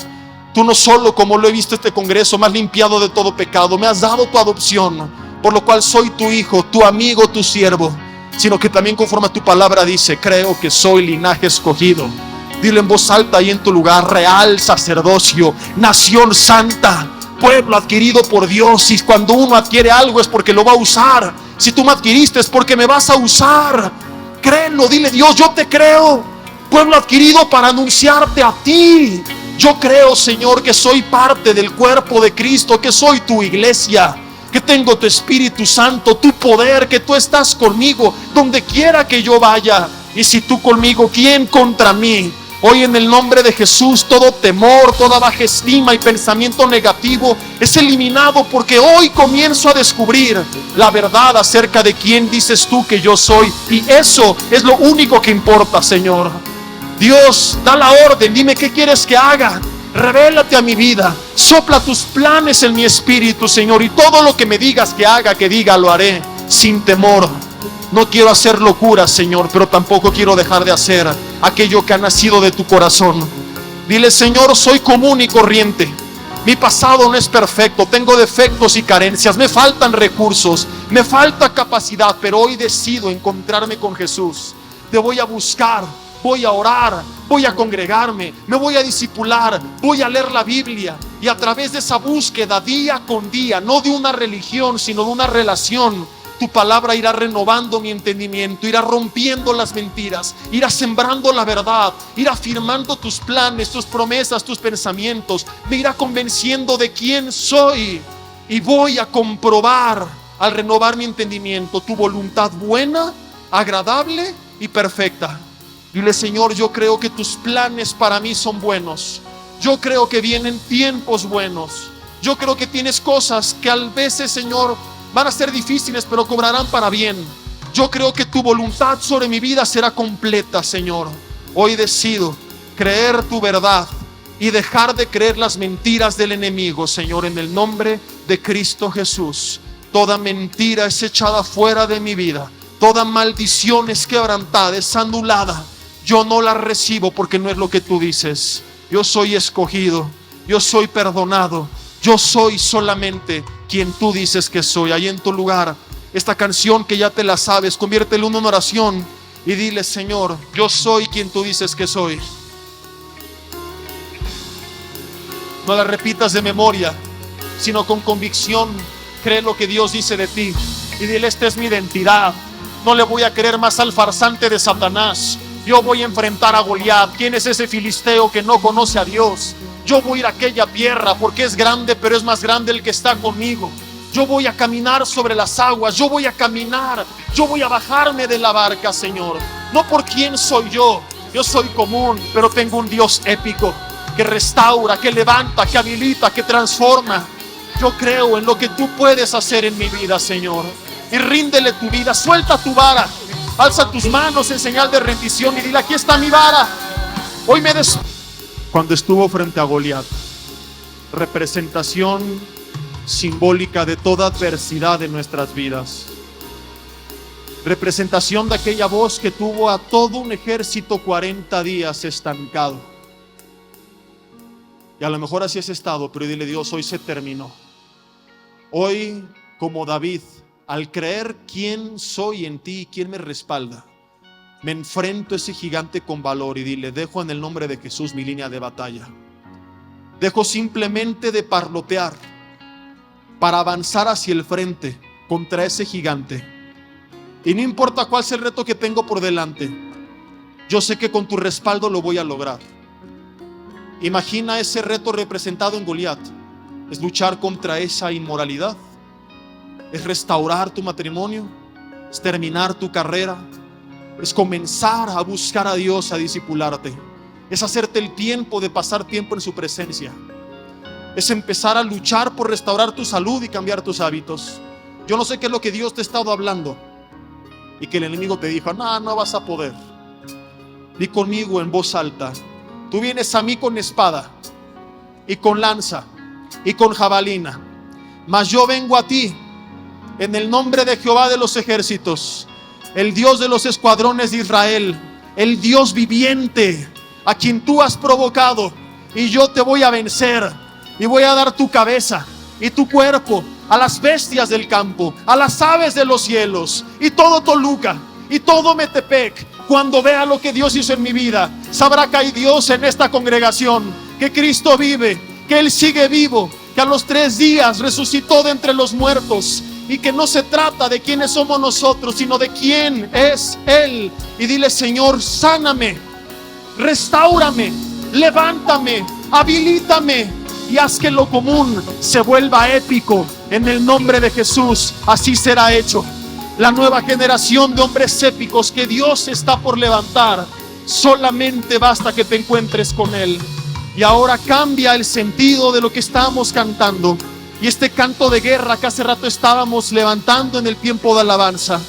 tú no solo, como lo he visto este congreso, me has limpiado de todo pecado, me has dado tu adopción, por lo cual soy tu hijo, tu amigo, tu siervo, sino que también conforme a tu palabra dice: creo que soy linaje escogido. Dile en voz alta ahí en tu lugar: real sacerdocio, nación santa, pueblo adquirido por Dios. Y cuando uno adquiere algo es porque lo va a usar. Si tú me adquiriste es porque me vas a usar. Créelo, dile: Dios, yo te creo, pueblo adquirido para anunciarte a ti. Yo creo, Señor, que soy parte del cuerpo de Cristo, que soy tu iglesia, que tengo tu Espíritu Santo, tu poder, que tú estás conmigo donde quiera que yo vaya. Y si tú conmigo, ¿quién contra mí? Hoy en el nombre de Jesús, todo temor, toda baja estima y pensamiento negativo es eliminado, porque hoy comienzo a descubrir la verdad acerca de quién dices tú que yo soy. Y eso es lo único que importa, Señor. Dios, da la orden, dime qué quieres que haga. Revélate a mi vida, sopla tus planes en mi espíritu, Señor, y todo lo que me digas que haga, que diga, lo haré sin temor. No quiero hacer locuras, Señor, pero tampoco quiero dejar de hacer aquello que ha nacido de tu corazón. Dile: Señor, soy común y corriente. Mi pasado no es perfecto, tengo defectos y carencias, me faltan recursos, me falta capacidad, pero hoy decido encontrarme con Jesús. Te voy a buscar, voy a orar, voy a congregarme, me voy a discipular, voy a leer la Biblia. Y a través de esa búsqueda día con día, no de una religión, sino de una relación, tu palabra irá renovando mi entendimiento, irá rompiendo las mentiras, irá sembrando la verdad, irá afirmando tus planes, tus promesas, tus pensamientos, me irá convenciendo de quién soy. Y voy a comprobar, al renovar mi entendimiento, tu voluntad buena, agradable y perfecta. Dile: Señor, yo creo que tus planes para mí son buenos. Yo creo que vienen tiempos buenos. Yo creo que tienes cosas que a veces, Señor, van a ser difíciles, pero cobrarán para bien. Yo creo que tu voluntad sobre mi vida será completa, Señor. Hoy decido creer tu verdad y dejar de creer las mentiras del enemigo, Señor, en el nombre de Cristo Jesús. Toda mentira es echada fuera de mi vida. Toda maldición es quebrantada, es anulada. Yo no la recibo, porque no es lo que tú dices. Yo soy escogido, yo soy perdonado, yo soy solamente quien tú dices que soy. Ahí en tu lugar, esta canción que ya te la sabes, conviértela en una oración y dile: Señor, yo soy quien tú dices que soy. No la repitas de memoria, sino con convicción. Cree lo que Dios dice de ti y dile: esta es mi identidad. No le voy a creer más al farsante de Satanás. Yo voy a enfrentar a Goliat. ¿Quién es ese filisteo que no conoce a Dios? Yo voy a ir a aquella tierra, porque es grande, pero es más grande el que está conmigo. Yo voy a caminar sobre las aguas. Yo voy a caminar. Yo voy a bajarme de la barca, Señor. No por quién soy yo. Yo soy común, pero tengo un Dios épico que restaura, que levanta, que habilita, que transforma. Yo creo en lo que tú puedes hacer en mi vida, Señor. Y ríndele tu vida. Suelta tu vara. Alza tus manos en señal de rendición y dile: aquí está mi vara. Hoy me Cuando estuvo frente a Goliat, representación simbólica de toda adversidad de nuestras vidas. Representación de aquella voz que tuvo a todo un ejército 40 días estancado. Y a lo mejor así has estado, pero dile: Dios, hoy se terminó. Hoy, como David, al creer quién soy en ti y quién me respalda, me enfrento a ese gigante con valor y dile: dejo en el nombre de Jesús mi línea de batalla. Dejo simplemente de parlotear para avanzar hacia el frente contra ese gigante. Y no importa cuál sea el reto que tengo por delante, yo sé que con tu respaldo lo voy a lograr. Imagina ese reto representado en Goliat. Es luchar contra esa inmoralidad, es restaurar tu matrimonio, es terminar tu carrera, es comenzar a buscar a Dios, a discipularte, es hacerte el tiempo de pasar tiempo en su presencia, es empezar a luchar por restaurar tu salud y cambiar tus hábitos. Yo no sé qué es lo que Dios te ha estado hablando y que el enemigo te dijo: no, no vas a poder. Di conmigo en voz alta: tú vienes a mí con espada y con lanza y con jabalina, mas yo vengo a ti en el nombre de Jehová de los ejércitos, el Dios de los escuadrones de Israel, el Dios viviente, a quien tú has provocado, y yo te voy a vencer, y voy a dar tu cabeza y tu cuerpo a las bestias del campo, a las aves de los cielos, y todo Toluca y todo Metepec, cuando vea lo que Dios hizo en mi vida, sabrá que hay Dios en esta congregación, que Cristo vive, que Él sigue vivo, que a los 3 días resucitó de entre los muertos, y que no se trata de quiénes somos nosotros, sino de quién es Él. Y dile: Señor, sáname, restáurame, levántame, habilítame, y haz que lo común se vuelva épico. En el nombre de Jesús, así será hecho. La nueva generación de hombres épicos que Dios está por levantar, solamente basta que te encuentres con Él. Y ahora cambia el sentido de lo que estábamos cantando, y este canto de guerra que hace rato estábamos levantando en el tiempo de alabanza,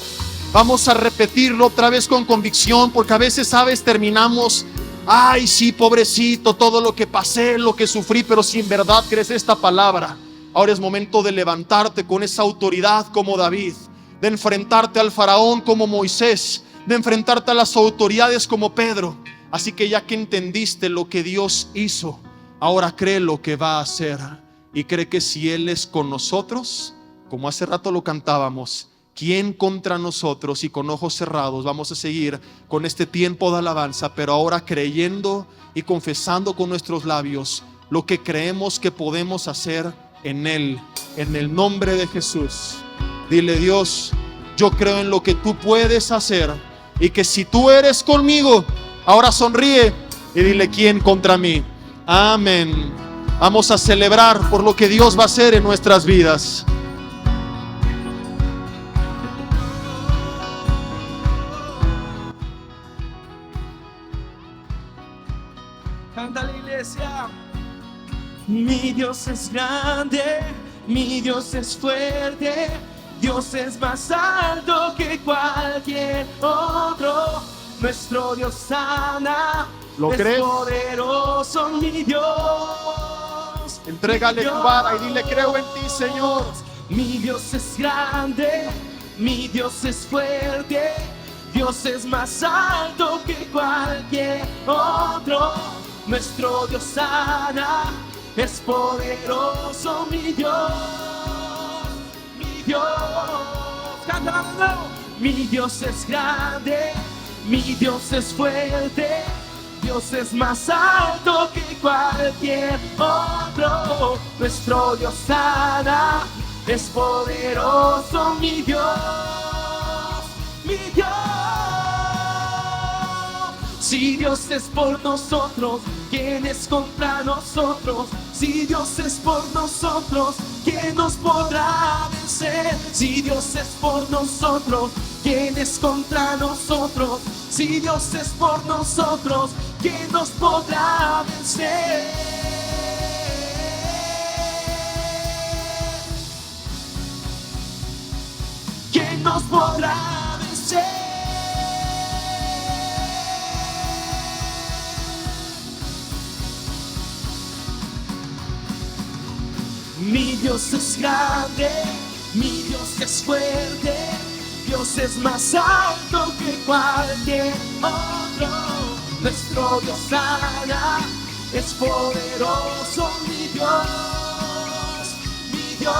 vamos a repetirlo otra vez con convicción, porque a veces, sabes, terminamos: ay, sí, pobrecito, todo lo que pasé, lo que sufrí, pero si en verdad crees esta palabra, ahora es momento de levantarte con esa autoridad como David, de enfrentarte al faraón como Moisés, de enfrentarte a las autoridades como Pedro. Así que ya que entendiste lo que Dios hizo, ahora cree lo que va a hacer, y cree que si Él es con nosotros, como hace rato lo cantábamos, ¿quién contra nosotros? Y con ojos cerrados vamos a seguir con este tiempo de alabanza, pero ahora creyendo y confesando con nuestros labios lo que creemos que podemos hacer en Él, en el nombre de Jesús. Dile: Dios, yo creo en lo que tú puedes hacer, y que si tú eres conmigo, ahora sonríe y dile: ¿quién contra mí? Amén. Vamos a celebrar por lo que Dios va a hacer en nuestras vidas. Canta la iglesia. Mi Dios es grande, mi Dios es fuerte, Dios es más alto que cualquier otro. Nuestro Dios sana, ¿Lo es crees? poderoso, mi Dios. Entrégale tu vara y dile: creo en ti, Señor. Mi Dios es grande, mi Dios es fuerte, Dios es más alto que cualquier otro. Nuestro Dios sana, es poderoso, mi Dios, mi Dios. Cántalo. Mi Dios es grande, mi Dios es fuerte, Dios es más alto que cualquier otro. Nuestro Dios sana, es poderoso, mi Dios, mi Dios. Si Dios es por nosotros, ¿quién es contra nosotros? Si Dios es por nosotros, ¿quién nos podrá vencer? Si Dios es por nosotros, ¿quién es contra nosotros? Si Dios es por nosotros, ¿quién nos podrá vencer? ¿Quién nos podrá vencer? Mi Dios es grande, mi Dios es fuerte, Dios es más alto que cualquier otro. Nuestro Dios sana, es poderoso, mi Dios, mi Dios.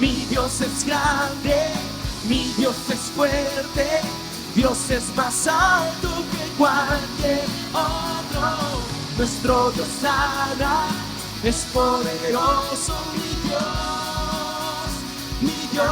Mi Dios es grande, mi Dios es fuerte, Dios es más alto que cualquier otro. Nuestro Dios sana, es poderoso, mi Dios, mi Dios.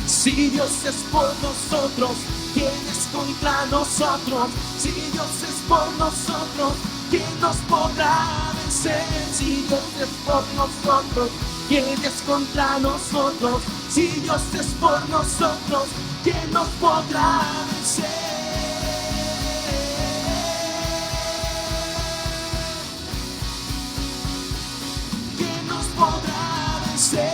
Si Dios es por nosotros, ¿quién es contra nosotros? Si Dios es por nosotros, ¿quién nos podrá vencer? Si Dios es por nosotros, ¿quién es contra nosotros? Si Dios es por nosotros, ¿quién nos podrá vencer? Podrá vencer.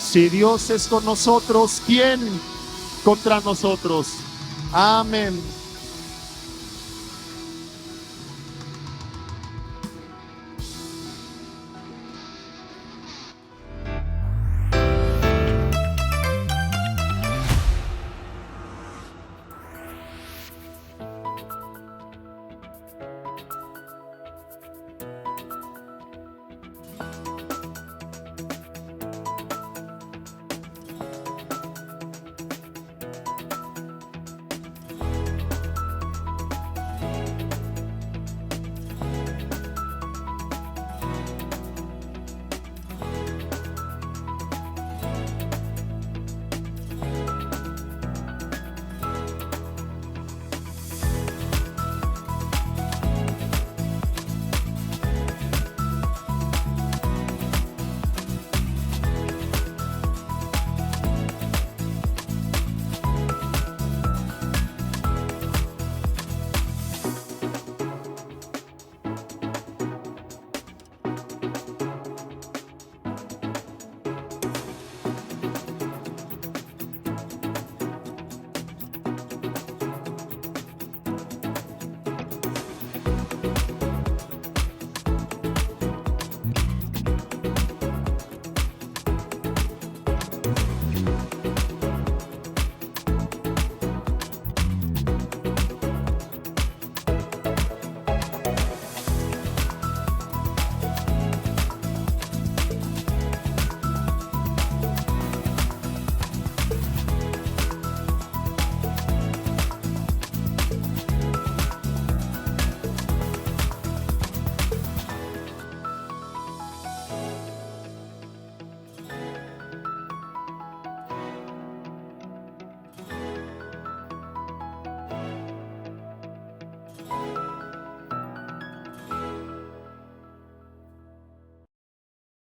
Si Dios es con nosotros, ¿quién contra nosotros. Amén.